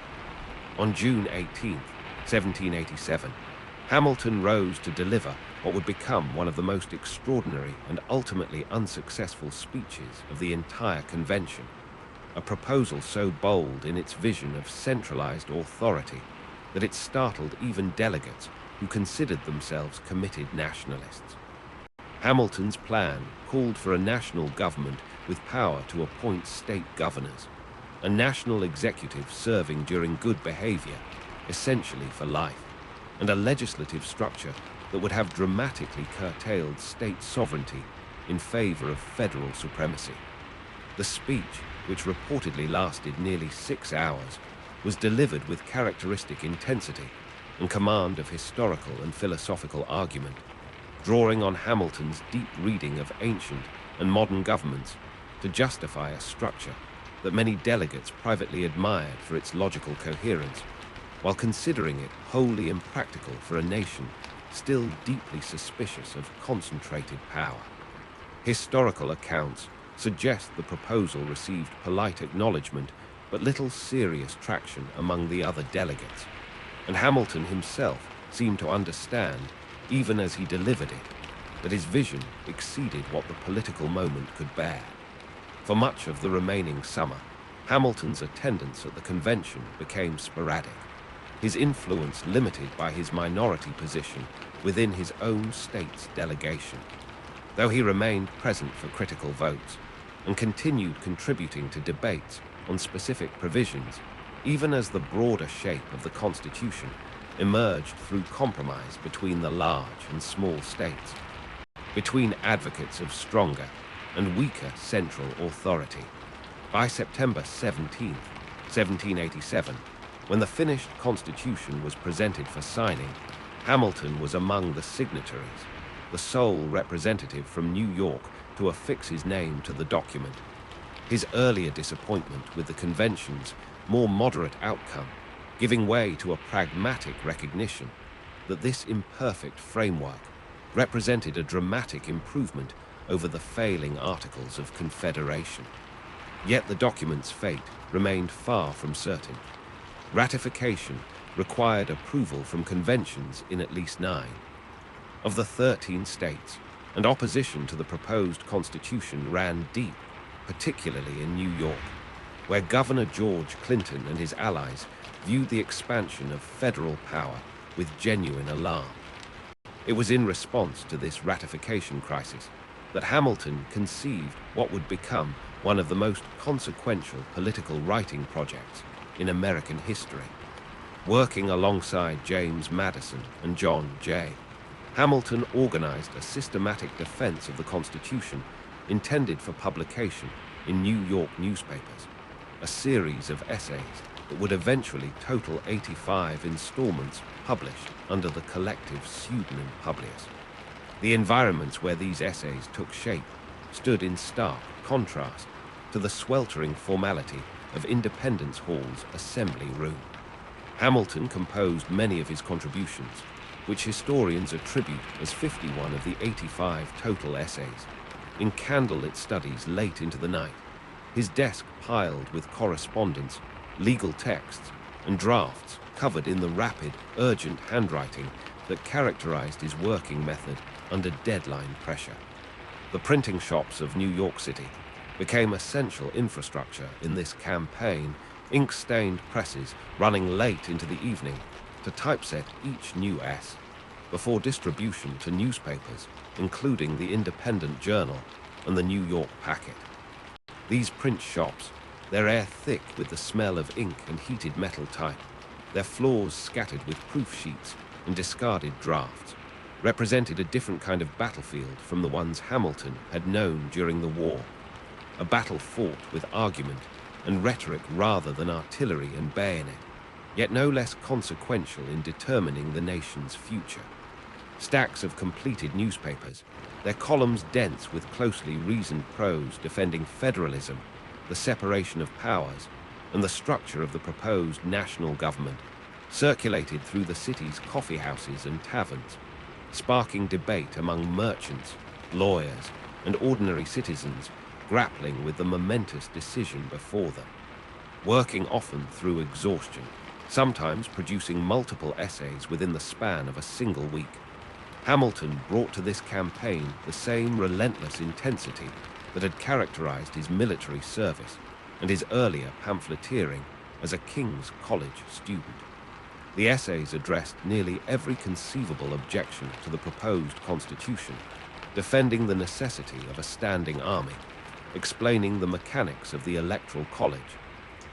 On June 18, 1787, Hamilton rose to deliver what would become one of the most extraordinary and ultimately unsuccessful speeches of the entire convention, a proposal so bold in its vision of centralized authority that it startled even delegates who considered themselves committed nationalists. Hamilton's plan called for a national government with power to appoint state governors, a national executive serving during good behavior, essentially for life, and a legislative structure that would have dramatically curtailed state sovereignty in favor of federal supremacy. The speech, which reportedly lasted nearly 6 hours, was delivered with characteristic intensity and command of historical and philosophical argument, drawing on Hamilton's deep reading of ancient and modern governments to justify a structure that many delegates privately admired for its logical coherence, while considering it wholly impractical for a nation still deeply suspicious of concentrated power. Historical accounts suggest the proposal received polite acknowledgement but little serious traction among the other delegates, and Hamilton himself seemed to understand, even as he delivered it, that his vision exceeded what the political moment could bear. For much of the remaining summer, Hamilton's attendance at the convention became sporadic, his influence limited by his minority position within his own state's delegation. Though he remained present for critical votes and continued contributing to debates on specific provisions, even as the broader shape of the Constitution emerged through compromise between the large and small states, between advocates of stronger and weaker central authority. By September 17, 1787, when the finished Constitution was presented for signing, Hamilton was among the signatories, the sole representative from New York to affix his name to the document. His earlier disappointment with the convention's more moderate outcome giving way to a pragmatic recognition that this imperfect framework represented a dramatic improvement over the failing Articles of Confederation. Yet the document's fate remained far from certain. Ratification required approval from conventions in at least 9 of the 13 states, and opposition to the proposed constitution ran deep, particularly in New York, where Governor George Clinton and his allies viewed the expansion of federal power with genuine alarm. It was in response to this ratification crisis that Hamilton conceived what would become one of the most consequential political writing projects in American history. Working alongside James Madison and John Jay, Hamilton organized a systematic defense of the Constitution intended for publication in New York newspapers, a series of essays that would eventually total 85 installments published under the collective pseudonym Publius. The environments where these essays took shape stood in stark contrast to the sweltering formality of Independence Hall's assembly room. Hamilton composed many of his contributions, which historians attribute as 51 of the 85 total essays, in candlelit studies late into the night, his desk piled with correspondence, legal texts, and drafts covered in the rapid, urgent handwriting that characterized his working method under deadline pressure. The printing shops of New York City became essential infrastructure in this campaign, ink-stained presses running late into the evening to typeset each new S before distribution to newspapers, including the Independent Journal and the New York Packet. These print shops, their air thick with the smell of ink and heated metal type, their floors scattered with proof sheets and discarded drafts, represented a different kind of battlefield from the ones Hamilton had known during the war, a battle fought with argument and rhetoric rather than artillery and bayonet, yet no less consequential in determining the nation's future. Stacks of completed newspapers, their columns dense with closely reasoned prose defending federalism, the separation of powers, and the structure of the proposed national government, circulated through the city's coffee houses and taverns, sparking debate among merchants, lawyers, and ordinary citizens grappling with the momentous decision before them. Working often through exhaustion, sometimes producing multiple essays within the span of a single week, Hamilton brought to this campaign the same relentless intensity that had characterized his military service and his earlier pamphleteering as a King's College student. The essays addressed nearly every conceivable objection to the proposed constitution, defending the necessity of a standing army, explaining the mechanics of the electoral college,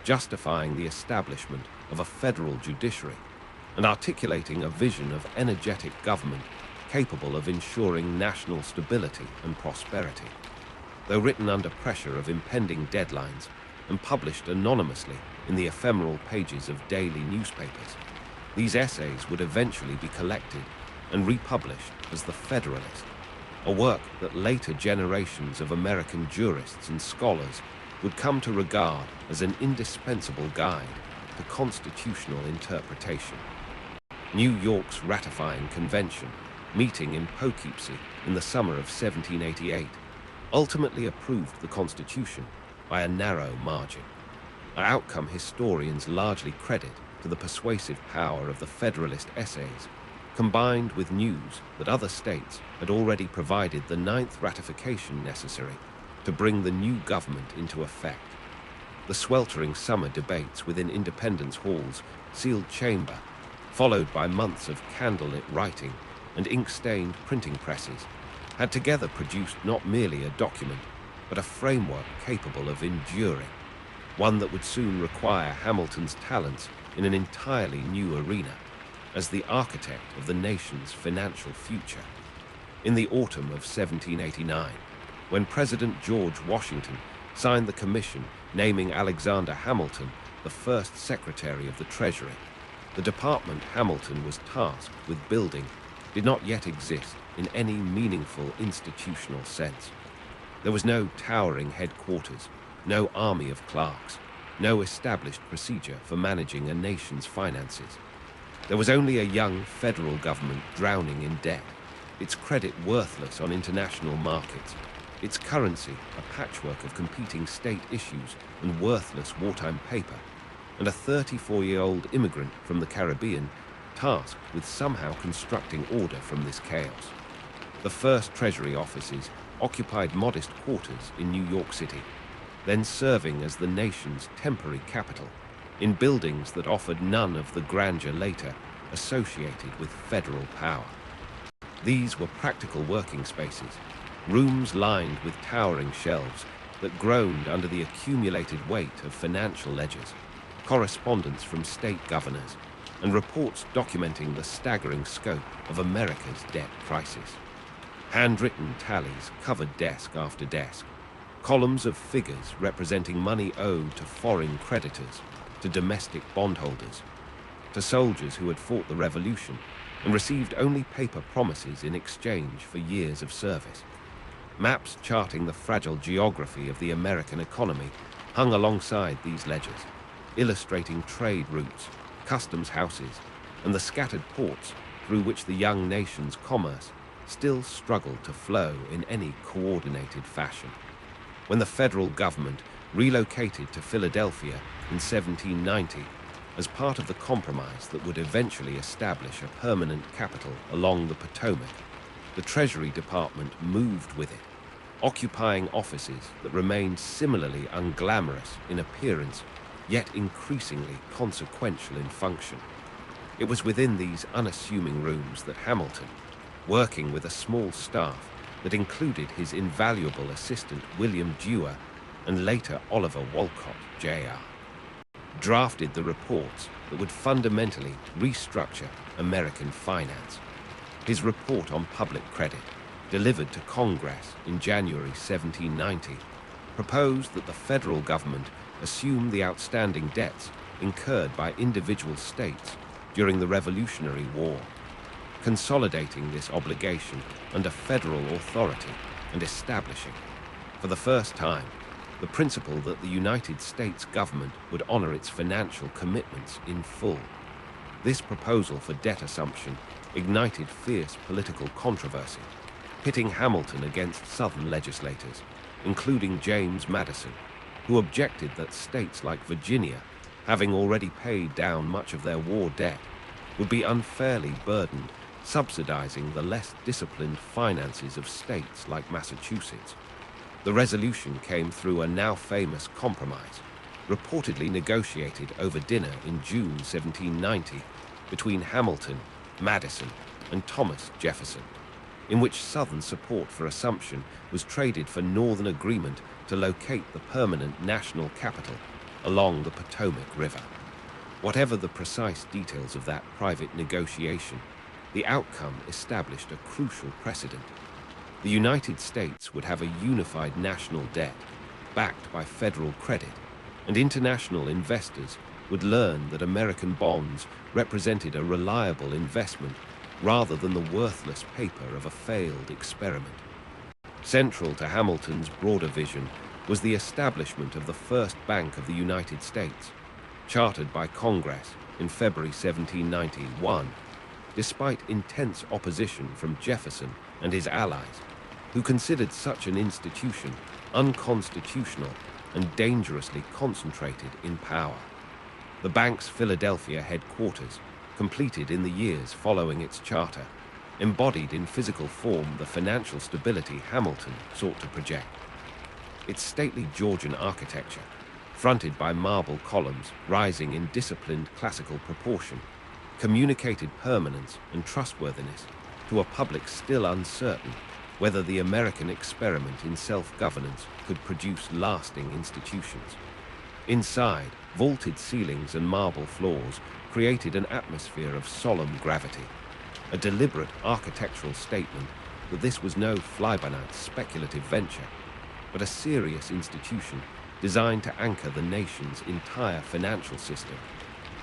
justifying the establishment of a federal judiciary, and articulating a vision of energetic government capable of ensuring national stability and prosperity. Though written under pressure of impending deadlines and published anonymously in the ephemeral pages of daily newspapers, these essays would eventually be collected and republished as the Federalist, a work that later generations of American jurists and scholars would come to regard as an indispensable guide to constitutional interpretation. New York's ratifying convention, meeting in Poughkeepsie in the summer of 1788, ultimately approved the Constitution by a narrow margin, an outcome historians largely credit to the persuasive power of the Federalist essays, combined with news that other states had already provided the 9th ratification necessary to bring the new government into effect. The sweltering summer debates within Independence Hall's sealed chamber, followed by months of candlelit writing and ink-stained printing presses, had together produced not merely a document, but a framework capable of enduring, one that would soon require Hamilton's talents in an entirely new arena, as the architect of the nation's financial future. In the autumn of 1789, when President George Washington signed the commission naming Alexander Hamilton the first Secretary of the Treasury, the department Hamilton was tasked with building did not yet exist in any meaningful institutional sense. There was no towering headquarters, no army of clerks, no established procedure for managing a nation's finances. There was only a young federal government drowning in debt, its credit worthless on international markets, its currency a patchwork of competing state issues and worthless wartime paper, and a 34-year-old immigrant from the Caribbean tasked with somehow constructing order from this chaos. The first Treasury offices occupied modest quarters in New York City, then serving as the nation's temporary capital, in buildings that offered none of the grandeur later associated with federal power. These were practical working spaces, rooms lined with towering shelves that groaned under the accumulated weight of financial ledgers, correspondence from state governors, and reports documenting the staggering scope of America's debt crisis. Handwritten tallies covered desk after desk, columns of figures representing money owed to foreign creditors, to domestic bondholders, to soldiers who had fought the revolution and received only paper promises in exchange for years of service. Maps charting the fragile geography of the American economy hung alongside these ledgers, illustrating trade routes, customs houses, and the scattered ports through which the young nation's commerce still struggled to flow in any coordinated fashion. When the federal government relocated to Philadelphia in 1790 as part of the compromise that would eventually establish a permanent capital along the Potomac, the Treasury Department moved with it, occupying offices that remained similarly unglamorous in appearance, yet increasingly consequential in function. It was within these unassuming rooms that Hamilton, working with a small staff that included his invaluable assistant William Dewar and later Oliver Wolcott, Jr., drafted the reports that would fundamentally restructure American finance. His report on public credit, delivered to Congress in January 1790, proposed that the federal government assume the outstanding debts incurred by individual states during the Revolutionary War, consolidating this obligation under federal authority and establishing, for the first time, the principle that the United States government would honor its financial commitments in full. This proposal for debt assumption ignited fierce political controversy, pitting Hamilton against Southern legislators, including James Madison, who objected that states like Virginia, having already paid down much of their war debt, would be unfairly burdened subsidizing the less disciplined finances of states like Massachusetts. The resolution came through a now famous compromise, reportedly negotiated over dinner in June 1790, between Hamilton, Madison, and Thomas Jefferson, in which Southern support for assumption was traded for Northern agreement to locate the permanent national capital along the Potomac River. Whatever the precise details of that private negotiation, the outcome established a crucial precedent. The United States would have a unified national debt, backed by federal credit, and international investors would learn that American bonds represented a reliable investment rather than the worthless paper of a failed experiment. Central to Hamilton's broader vision was the establishment of the first Bank of the United States, chartered by Congress in February 1791, despite intense opposition from Jefferson and his allies, who considered such an institution unconstitutional and dangerously concentrated in power. The bank's Philadelphia headquarters, completed in the years following its charter, embodied in physical form the financial stability Hamilton sought to project. Its stately Georgian architecture, fronted by marble columns rising in disciplined classical proportion, communicated permanence and trustworthiness to a public still uncertain whether the American experiment in self-governance could produce lasting institutions. Inside, vaulted ceilings and marble floors created an atmosphere of solemn gravity, a deliberate architectural statement that this was no fly-by-night speculative venture, but a serious institution designed to anchor the nation's entire financial system,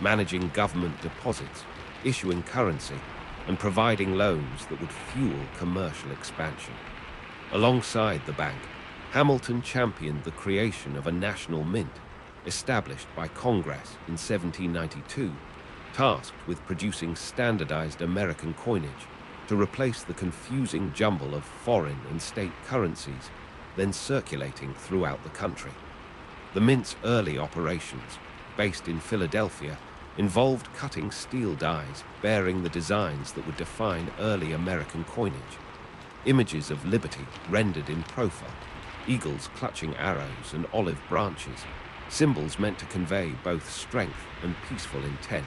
managing government deposits, issuing currency, and providing loans that would fuel commercial expansion. Alongside the bank, Hamilton championed the creation of a national mint, established by Congress in 1792, tasked with producing standardized American coinage to replace the confusing jumble of foreign and state currencies then circulating throughout the country. The mint's early operations, based in Philadelphia, involved cutting steel dies bearing the designs that would define early American coinage. Images of liberty rendered in profile, eagles clutching arrows and olive branches, symbols meant to convey both strength and peaceful intent.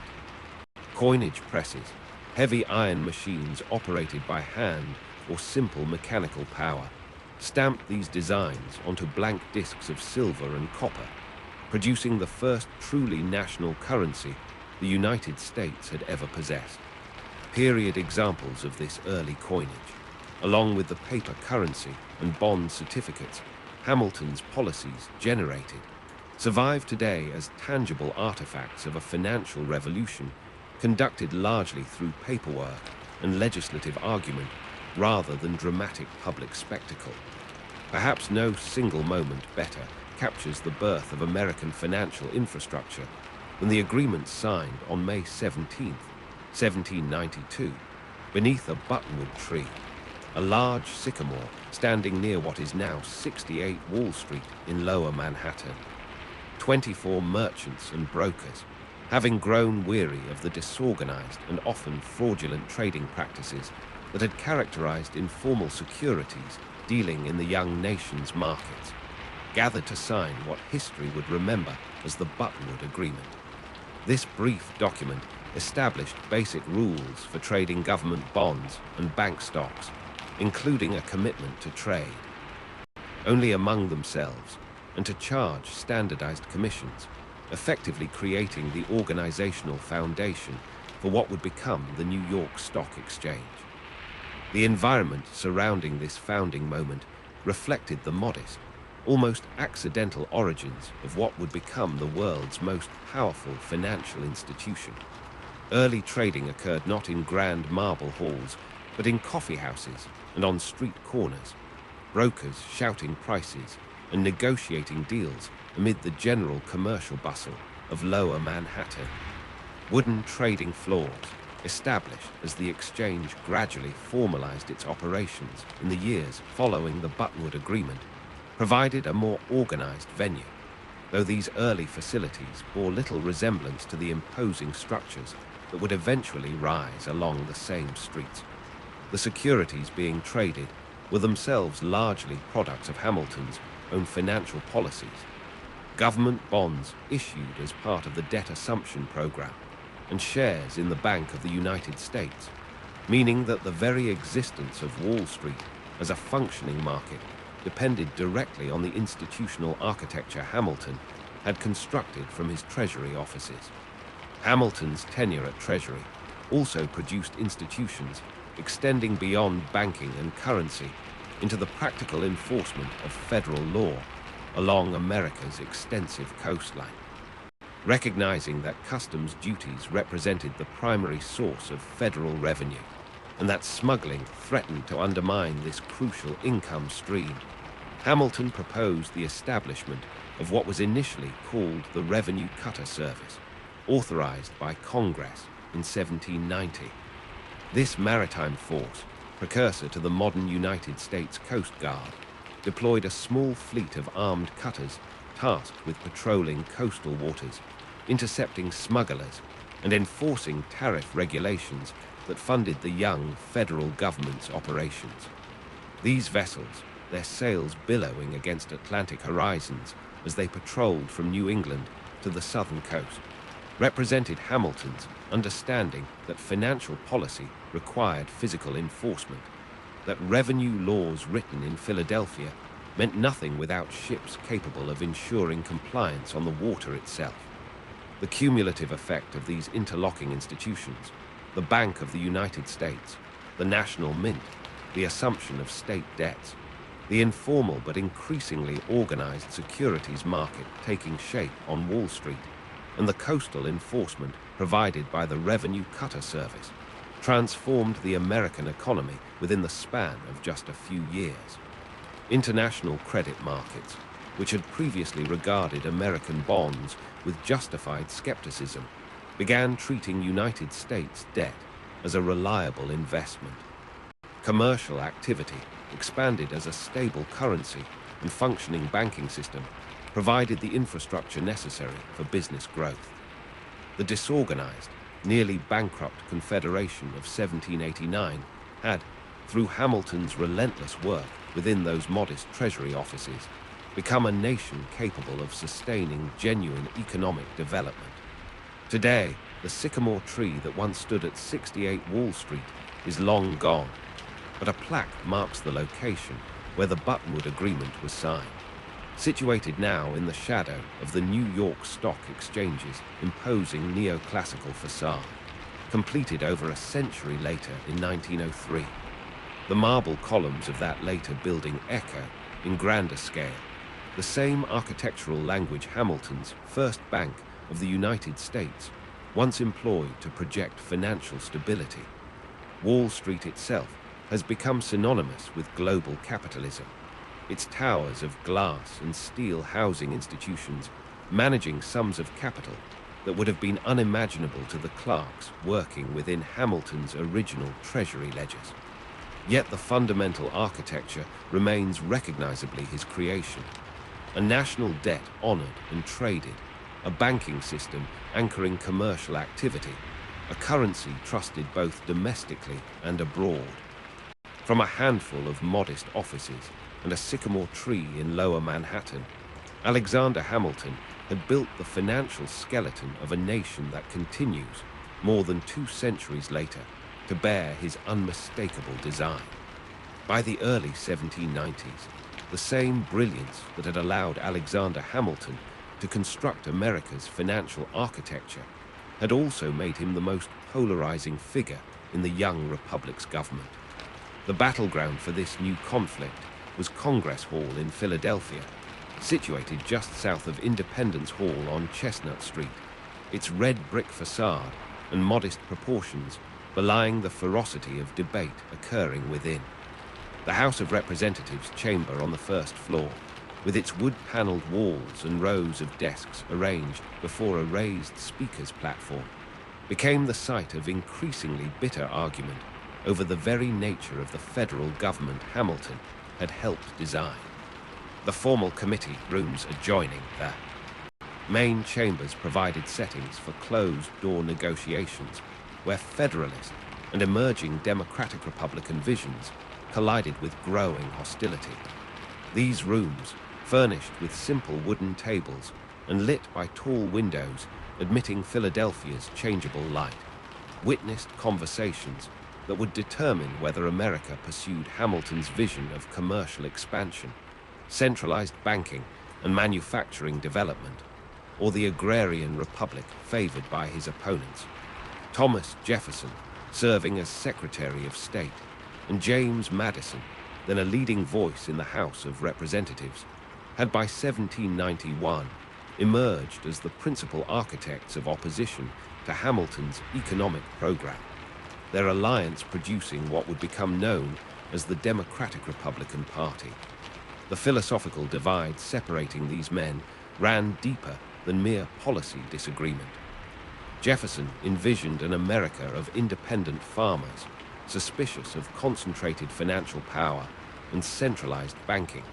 Coinage presses, heavy iron machines operated by hand or simple mechanical power, stamped these designs onto blank discs of silver and copper, producing the first truly national currency the United States had ever possessed. Period examples of this early coinage, along with the paper currency and bond certificates Hamilton's policies generated, survive today as tangible artifacts of a financial revolution conducted largely through paperwork and legislative argument rather than dramatic public spectacle. Perhaps no single moment better captures the birth of American financial infrastructure than the agreement signed on May 17, 1792, beneath a buttonwood tree, a large sycamore standing near what is now 68 Wall Street in Lower Manhattan. 24 merchants and brokers, having grown weary of the disorganized and often fraudulent trading practices that had characterized informal securities dealing in the young nation's markets, gathered to sign what history would remember as the Buttonwood Agreement. This brief document established basic rules for trading government bonds and bank stocks, including a commitment to trade only among themselves and to charge standardized commissions, effectively creating the organizational foundation for what would become the New York Stock Exchange. The environment surrounding this founding moment reflected the modest, almost accidental origins of what would become the world's most powerful financial institution. Early trading occurred not in grand marble halls, but in coffee houses and on street corners, brokers shouting prices and negotiating deals amid the general commercial bustle of Lower Manhattan. Wooden trading floors, established as the exchange gradually formalized its operations in the years following the Buttonwood Agreement, provided a more organized venue, though these early facilities bore little resemblance to the imposing structures that would eventually rise along the same streets. The securities being traded were themselves largely products of Hamilton's own financial policies. Government bonds issued as part of the debt assumption program, and shares in the Bank of the United States, meaning that the very existence of Wall Street as a functioning market depended directly on the institutional architecture Hamilton had constructed from his Treasury offices. Hamilton's tenure at Treasury also produced institutions extending beyond banking and currency into the practical enforcement of federal law along America's extensive coastline. Recognizing that customs duties represented the primary source of federal revenue, and that smuggling threatened to undermine this crucial income stream, Hamilton proposed the establishment of what was initially called the Revenue Cutter Service, authorized by Congress in 1790. This maritime force, precursor to the modern United States Coast Guard, deployed a small fleet of armed cutters tasked with patrolling coastal waters, intercepting smugglers, and enforcing tariff regulations that funded the young federal government's operations. These vessels, their sails billowing against Atlantic horizons as they patrolled from New England to the southern coast, represented Hamilton's understanding that financial policy required physical enforcement, that revenue laws written in Philadelphia meant nothing without ships capable of ensuring compliance on the water itself. The cumulative effect of these interlocking institutions, the Bank of the United States, the National Mint, the assumption of state debts, the informal but increasingly organized securities market taking shape on Wall Street, and the coastal enforcement provided by the Revenue Cutter Service, transformed the American economy within the span of just a few years. International credit markets, which had previously regarded American bonds with justified skepticism, began treating United States debt as a reliable investment. Commercial activity expanded as a stable currency and functioning banking system provided the infrastructure necessary for business growth. The disorganized, nearly bankrupt Confederation of 1789 had, through Hamilton's relentless work within those modest treasury offices, become a nation capable of sustaining genuine economic development. Today, the sycamore tree that once stood at 68 Wall Street is long gone, but a plaque marks the location where the Buttonwood Agreement was signed, situated now in the shadow of the New York Stock Exchange's imposing neoclassical facade, completed over a century later in 1903. The marble columns of that later building echo, in grander scale, the same architectural language Hamilton's First Bank of the United States once employed to project financial stability. Wall Street itself has become synonymous with global capitalism, its towers of glass and steel housing institutions managing sums of capital that would have been unimaginable to the clerks working within Hamilton's original treasury ledgers. Yet the fundamental architecture remains recognizably his creation. A national debt honored and traded, a banking system anchoring commercial activity, a currency trusted both domestically and abroad. From a handful of modest offices and a sycamore tree in lower Manhattan, Alexander Hamilton had built the financial skeleton of a nation that continues, more than 2 centuries later, to bear his unmistakable design. By the early 1790s, the same brilliance that had allowed Alexander Hamilton to construct America's financial architecture had also made him the most polarizing figure in the young republic's government. The battleground for this new conflict was Congress Hall in Philadelphia, situated just south of Independence Hall on Chestnut Street, its red brick facade and modest proportions belying the ferocity of debate occurring within. The House of Representatives chamber on the first floor, with its wood-paneled walls and rows of desks arranged before a raised speaker's platform, became the site of increasingly bitter argument over the very nature of the federal government Hamilton had helped design. The formal committee rooms adjoining the main chambers provided settings for closed-door negotiations where Federalist and emerging Democratic Republican visions collided with growing hostility. These rooms, furnished with simple wooden tables, and lit by tall windows admitting Philadelphia's changeable light, witnessed conversations that would determine whether America pursued Hamilton's vision of commercial expansion, centralized banking and manufacturing development, or the agrarian republic favored by his opponents. Thomas Jefferson, serving as Secretary of State, and James Madison, then a leading voice in the House of Representatives, had by 1791 emerged as the principal architects of opposition to Hamilton's economic program, their alliance producing what would become known as the Democratic Republican Party. The philosophical divide separating these men ran deeper than mere policy disagreement. Jefferson envisioned an America of independent farmers, suspicious of concentrated financial power and centralized banking,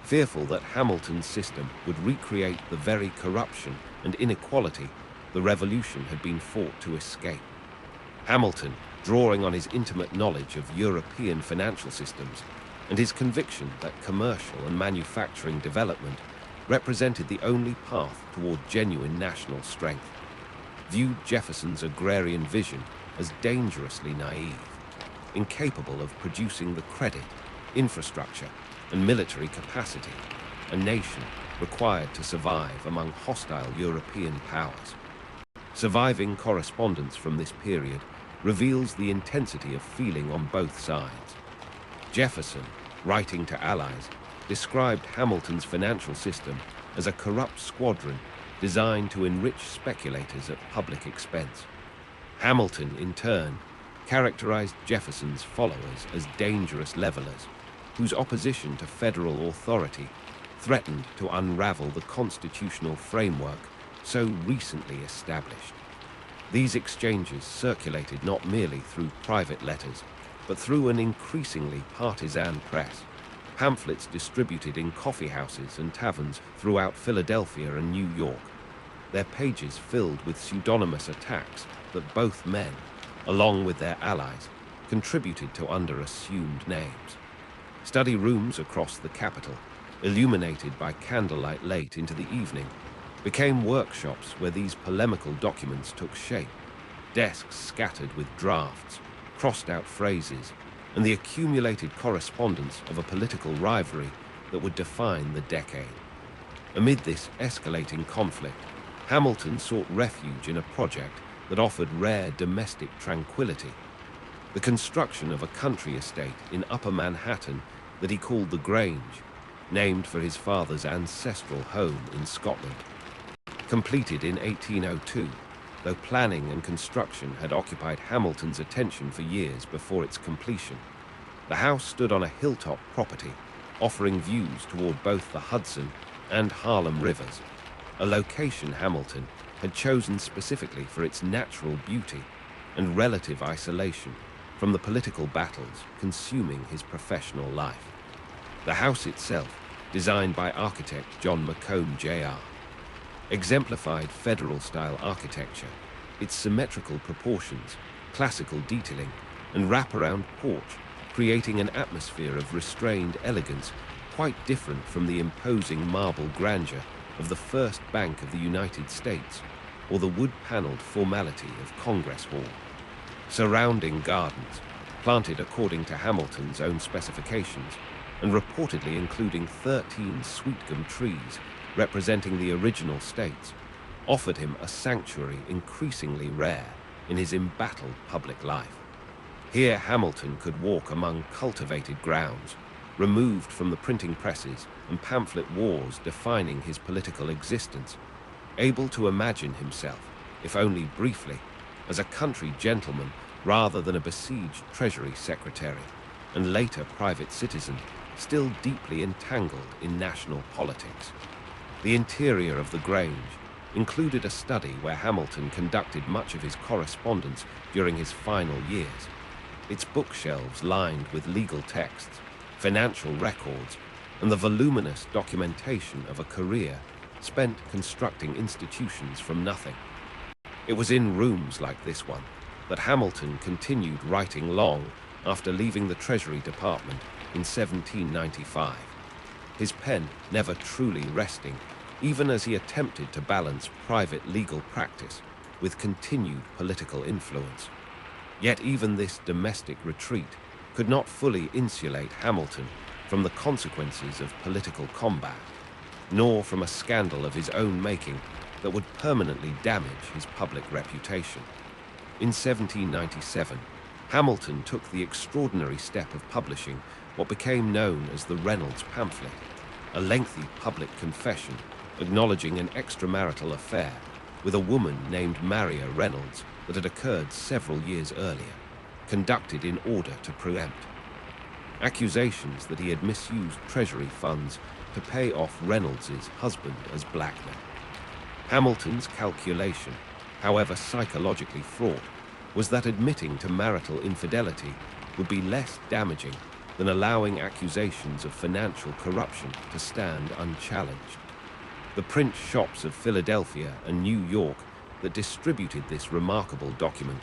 fearful that Hamilton's system would recreate the very corruption and inequality the Revolution had been fought to escape. Hamilton, drawing on his intimate knowledge of European financial systems and his conviction that commercial and manufacturing development represented the only path toward genuine national strength, viewed Jefferson's agrarian vision as dangerously naive, incapable of producing the credit, infrastructure, and military capacity a nation required to survive among hostile European powers. Surviving correspondence from this period reveals the intensity of feeling on both sides. Jefferson, writing to allies, described Hamilton's financial system as a corrupt squadron designed to enrich speculators at public expense. Hamilton, in turn, characterized Jefferson's followers as dangerous levelers, whose opposition to federal authority threatened to unravel the constitutional framework so recently established. These exchanges circulated not merely through private letters, but through an increasingly partisan press, pamphlets distributed in coffeehouses and taverns throughout Philadelphia and New York, their pages filled with pseudonymous attacks that both men, along with their allies, contributed to under assumed names. Study rooms across the Capitol, illuminated by candlelight late into the evening, became workshops where these polemical documents took shape, desks scattered with drafts, crossed-out phrases, and the accumulated correspondence of a political rivalry that would define the decade. Amid this escalating conflict, Hamilton sought refuge in a project that offered rare domestic tranquility, the construction of a country estate in Upper Manhattan that he called the Grange, named for his father's ancestral home in Scotland. Completed in 1802, though planning and construction had occupied Hamilton's attention for years before its completion, the house stood on a hilltop property, offering views toward both the Hudson and Harlem rivers, a location Hamilton had chosen specifically for its natural beauty and relative isolation from the political battles consuming his professional life. The house itself, designed by architect John McComb Jr., exemplified Federal-style architecture, its symmetrical proportions, classical detailing, and wraparound porch, creating an atmosphere of restrained elegance quite different from the imposing marble grandeur of the First Bank of the United States or the wood-paneled formality of Congress Hall. Surrounding gardens, planted according to Hamilton's own specifications, and reportedly including 13 sweet gum trees representing the original states, offered him a sanctuary increasingly rare in his embattled public life. Here Hamilton could walk among cultivated grounds, removed from the printing presses and pamphlet wars defining his political existence, able to imagine himself, if only briefly, as a country gentleman rather than a besieged treasury secretary, and later private citizen, still deeply entangled in national politics. The interior of the Grange included a study where Hamilton conducted much of his correspondence during his final years, its bookshelves lined with legal texts, financial records, and the voluminous documentation of a career spent constructing institutions from nothing. It was in rooms like this one that Hamilton continued writing long after leaving the Treasury Department in 1795, his pen never truly resting even as he attempted to balance private legal practice with continued political influence. Yet even this domestic retreat could not fully insulate Hamilton from the consequences of political combat, nor from a scandal of his own making that would permanently damage his public reputation. In 1797, Hamilton took the extraordinary step of publishing what became known as the Reynolds pamphlet, a lengthy public confession acknowledging an extramarital affair with a woman named Maria Reynolds that had occurred several years earlier, conducted in order to preempt. Accusations that he had misused treasury funds to pay off Reynolds's husband as blackmail. Hamilton's calculation, however psychologically fraught, was that admitting to marital infidelity would be less damaging than allowing accusations of financial corruption to stand unchallenged. The print shops of Philadelphia and New York that distributed this remarkable document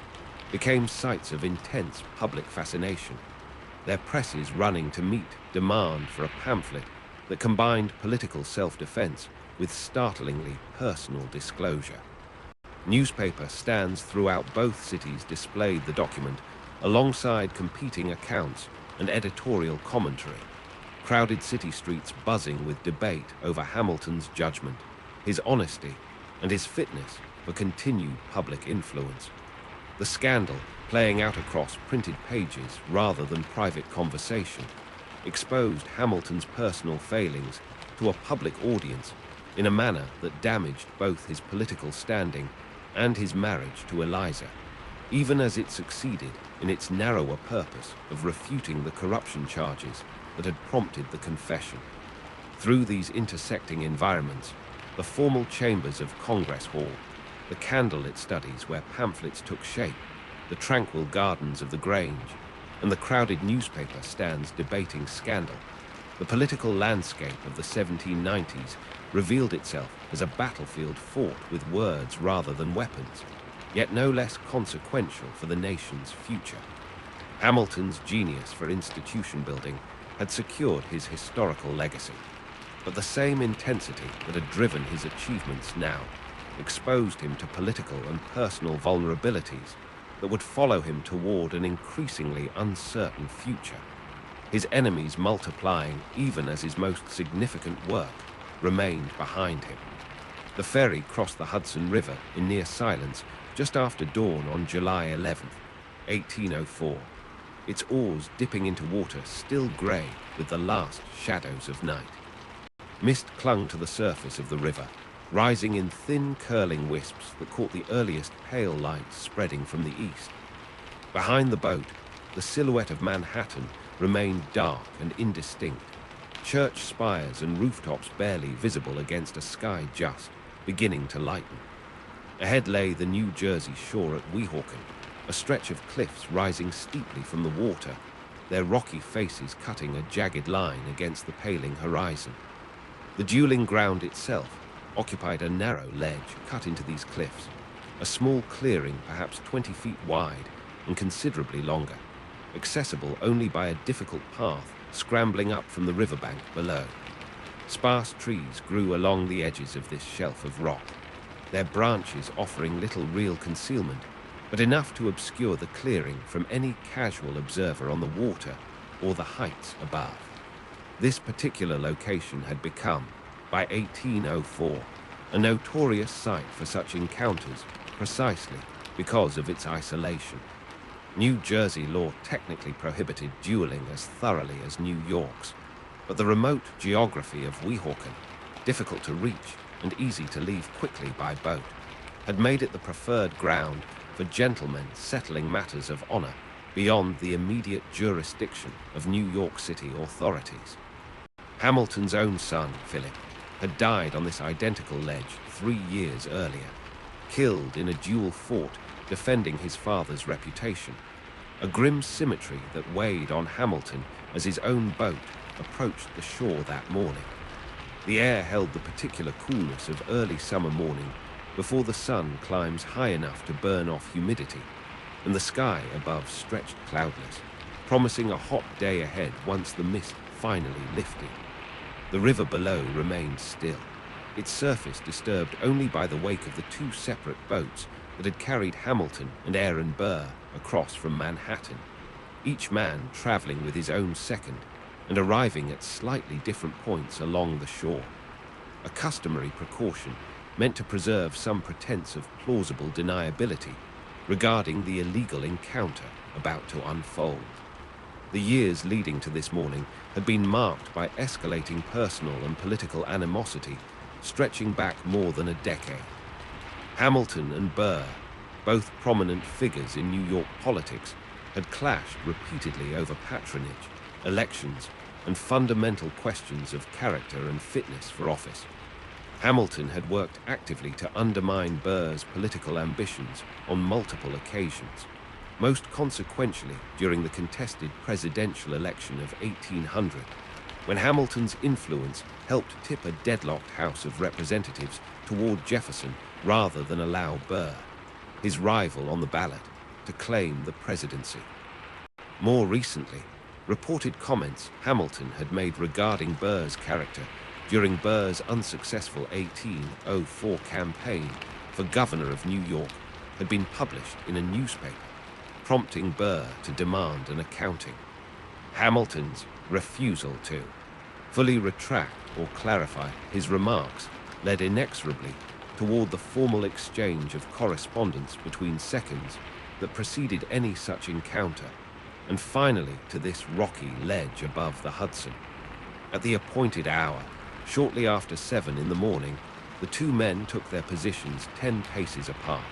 became sites of intense public fascination, their presses running to meet demand for a pamphlet that combined political self-defense with startlingly personal disclosure. Newspaper stands throughout both cities displayed the document alongside competing accounts and editorial commentary, crowded city streets buzzing with debate over Hamilton's judgment, his honesty, and his fitness for continued public influence. The scandal, playing out across printed pages rather than private conversation, exposed Hamilton's personal failings to a public audience in a manner that damaged both his political standing and his marriage to Eliza, even as it succeeded in its narrower purpose of refuting the corruption charges that had prompted the confession. Through these intersecting environments, the formal chambers of Congress Hall, the candlelit studies where pamphlets took shape, the tranquil gardens of the Grange, and the crowded newspaper stands debating scandal, the political landscape of the 1790s revealed itself as a battlefield fought with words rather than weapons, yet no less consequential for the nation's future. Hamilton's genius for institution building had secured his historical legacy, but the same intensity that had driven his achievements now exposed him to political and personal vulnerabilities that would follow him toward an increasingly uncertain future, his enemies multiplying even as his most significant work remained behind him. The ferry crossed the Hudson River in near silence just after dawn on July 11, 1804, its oars dipping into water still grey with the last shadows of night. Mist clung to the surface of the river, rising in thin curling wisps that caught the earliest pale lights spreading from the east. Behind the boat, the silhouette of Manhattan remained dark and indistinct, church spires and rooftops barely visible against a sky just beginning to lighten. Ahead lay the New Jersey shore at Weehawken, a stretch of cliffs rising steeply from the water, their rocky faces cutting a jagged line against the paling horizon. The dueling ground itself occupied a narrow ledge cut into these cliffs, a small clearing perhaps 20 feet wide and considerably longer, accessible only by a difficult path scrambling up from the riverbank below. Sparse trees grew along the edges of this shelf of rock, their branches offering little real concealment, but enough to obscure the clearing from any casual observer on the water or the heights above. This particular location had become, by 1804, a notorious site for such encounters precisely because of its isolation. New Jersey law technically prohibited dueling as thoroughly as New York's, but the remote geography of Weehawken, difficult to reach and easy to leave quickly by boat, had made it the preferred ground for gentlemen settling matters of honor beyond the immediate jurisdiction of New York City authorities. Hamilton's own son, Philip, had died on this identical ledge 3 years earlier, killed in a duel fought defending his father's reputation, a grim symmetry that weighed on Hamilton as his own boat approached the shore that morning. The air held the particular coolness of early summer morning before the sun climbs high enough to burn off humidity, and the sky above stretched cloudless, promising a hot day ahead once the mist finally lifted. The river below remained still, its surface disturbed only by the wake of the two separate boats that had carried Hamilton and Aaron Burr across from Manhattan, each man traveling with his own second and arriving at slightly different points along the shore. A customary precaution meant to preserve some pretense of plausible deniability regarding the illegal encounter about to unfold. The years leading to this morning had been marked by escalating personal and political animosity stretching back more than a decade. Hamilton and Burr, both prominent figures in New York politics, had clashed repeatedly over patronage, elections, and fundamental questions of character and fitness for office. Hamilton had worked actively to undermine Burr's political ambitions on multiple occasions, most consequentially during the contested presidential election of 1800, when Hamilton's influence helped tip a deadlocked House of Representatives toward Jefferson rather than allow Burr, his rival on the ballot, to claim the presidency. More recently, reported comments Hamilton had made regarding Burr's character during Burr's unsuccessful 1804 campaign for governor of New York had been published in a newspaper, prompting Burr to demand an accounting. Hamilton's refusal to fully retract or clarify his remarks led inexorably toward the formal exchange of correspondence between seconds that preceded any such encounter, and finally to this rocky ledge above the Hudson. At the appointed hour, shortly after 7 in the morning, the two men took their positions 10 paces apart.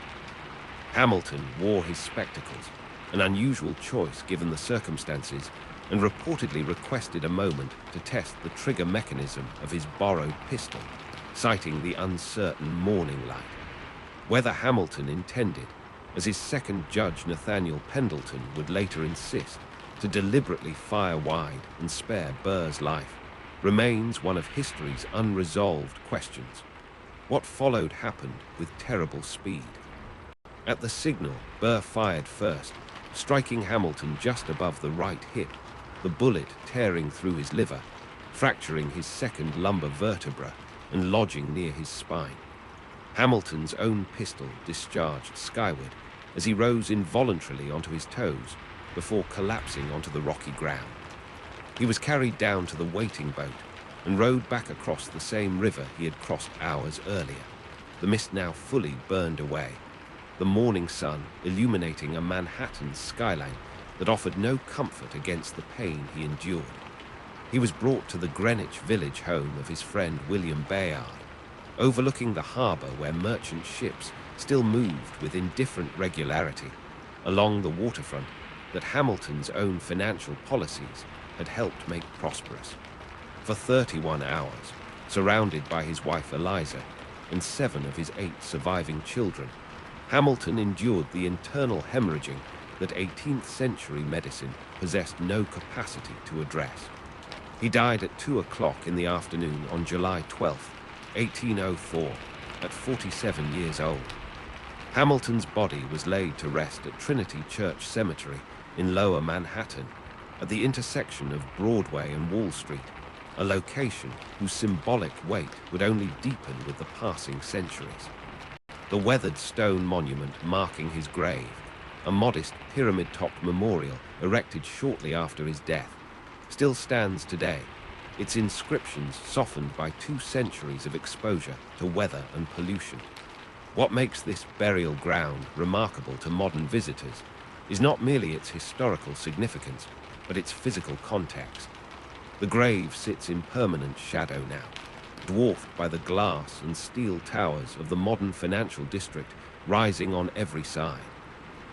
Hamilton wore his spectacles, an unusual choice given the circumstances, and reportedly requested a moment to test the trigger mechanism of his borrowed pistol, citing the uncertain morning light. Whether Hamilton intended, as his second judge Nathaniel Pendleton would later insist, to deliberately fire wide and spare Burr's life, remains one of history's unresolved questions. What followed happened with terrible speed. At the signal, Burr fired first, striking Hamilton just above the right hip, the bullet tearing through his liver, fracturing his second lumbar vertebra and lodging near his spine. Hamilton's own pistol discharged skyward as he rose involuntarily onto his toes before collapsing onto the rocky ground. He was carried down to the waiting boat and rowed back across the same river he had crossed hours earlier, the mist now fully burned away, the morning sun illuminating a Manhattan skyline that offered no comfort against the pain he endured. He was brought to the Greenwich Village home of his friend William Bayard, overlooking the harbor where merchant ships still moved with indifferent regularity along the waterfront that Hamilton's own financial policies had helped make prosperous. For 31 hours, surrounded by his wife Eliza and 7 of his 8 surviving children, Hamilton endured the internal hemorrhaging that 18th century medicine possessed no capacity to address. He died at 2 o'clock in the afternoon on July 12, 1804, at 47 years old. Hamilton's body was laid to rest at Trinity Church Cemetery in Lower Manhattan, at the intersection of Broadway and Wall Street, a location whose symbolic weight would only deepen with the passing centuries. The weathered stone monument marking his grave, a modest pyramid-topped memorial erected shortly after his death, still stands today, its inscriptions softened by 2 centuries of exposure to weather and pollution. What makes this burial ground remarkable to modern visitors is not merely its historical significance, but its physical context. The grave sits in permanent shadow now, dwarfed by the glass and steel towers of the modern financial district rising on every side.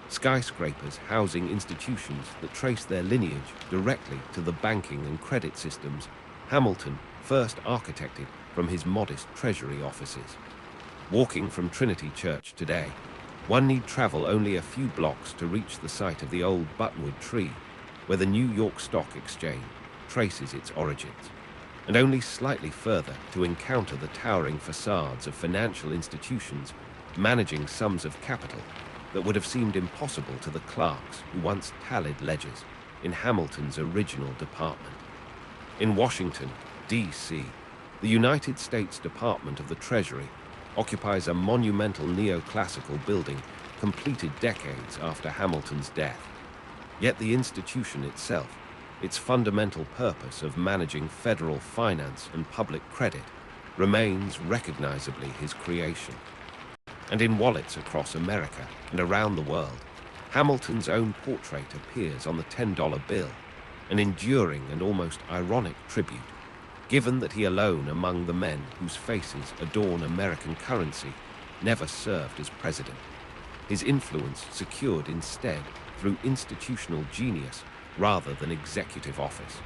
Skyscrapers housing institutions that trace their lineage directly to the banking and credit systems Hamilton first architected from his modest treasury offices. Walking from Trinity Church today, one need travel only a few blocks to reach the site of the old buttonwood tree, where the New York Stock Exchange traces its origins, and only slightly further to encounter the towering facades of financial institutions managing sums of capital that would have seemed impossible to the clerks who once tallied ledgers in Hamilton's original department. In Washington, D.C., The United States Department of the Treasury occupies a monumental neoclassical building completed decades after Hamilton's death. Yet the institution itself, its fundamental purpose of managing federal finance and public credit, remains recognizably his creation. And in wallets across America and around the world, Hamilton's own portrait appears on the $10 bill, an enduring and almost ironic tribute, given that he alone among the men whose faces adorn American currency never served as president. His influence secured instead through institutional genius rather than executive office.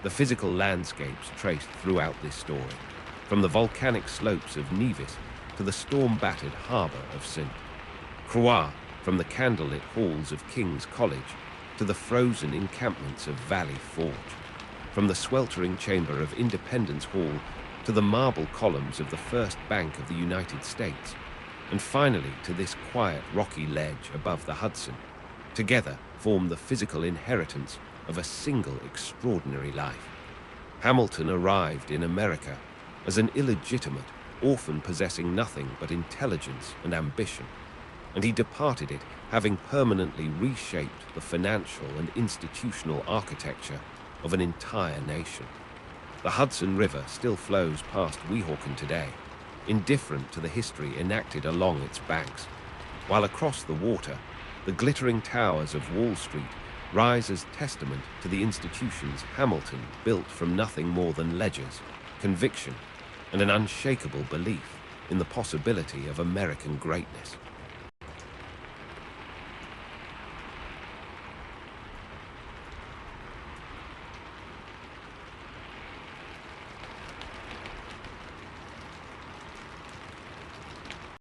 The physical landscapes traced throughout this story, from the volcanic slopes of Nevis to the storm-battered harbor of St. Croix, from the candlelit halls of King's College to the frozen encampments of Valley Forge, from the sweltering chamber of Independence Hall to the marble columns of the First Bank of the United States, and finally to this quiet rocky ledge above the Hudson, together form the physical inheritance of a single extraordinary life. Hamilton arrived in America as an illegitimate orphan possessing nothing but intelligence and ambition, and he departed it having permanently reshaped the financial and institutional architecture of an entire nation. The Hudson River still flows past Weehawken today, indifferent to the history enacted along its banks, while across the water, the glittering towers of Wall Street rise as testament to the institutions Hamilton built from nothing more than ledgers, conviction, and an unshakable belief in the possibility of American greatness.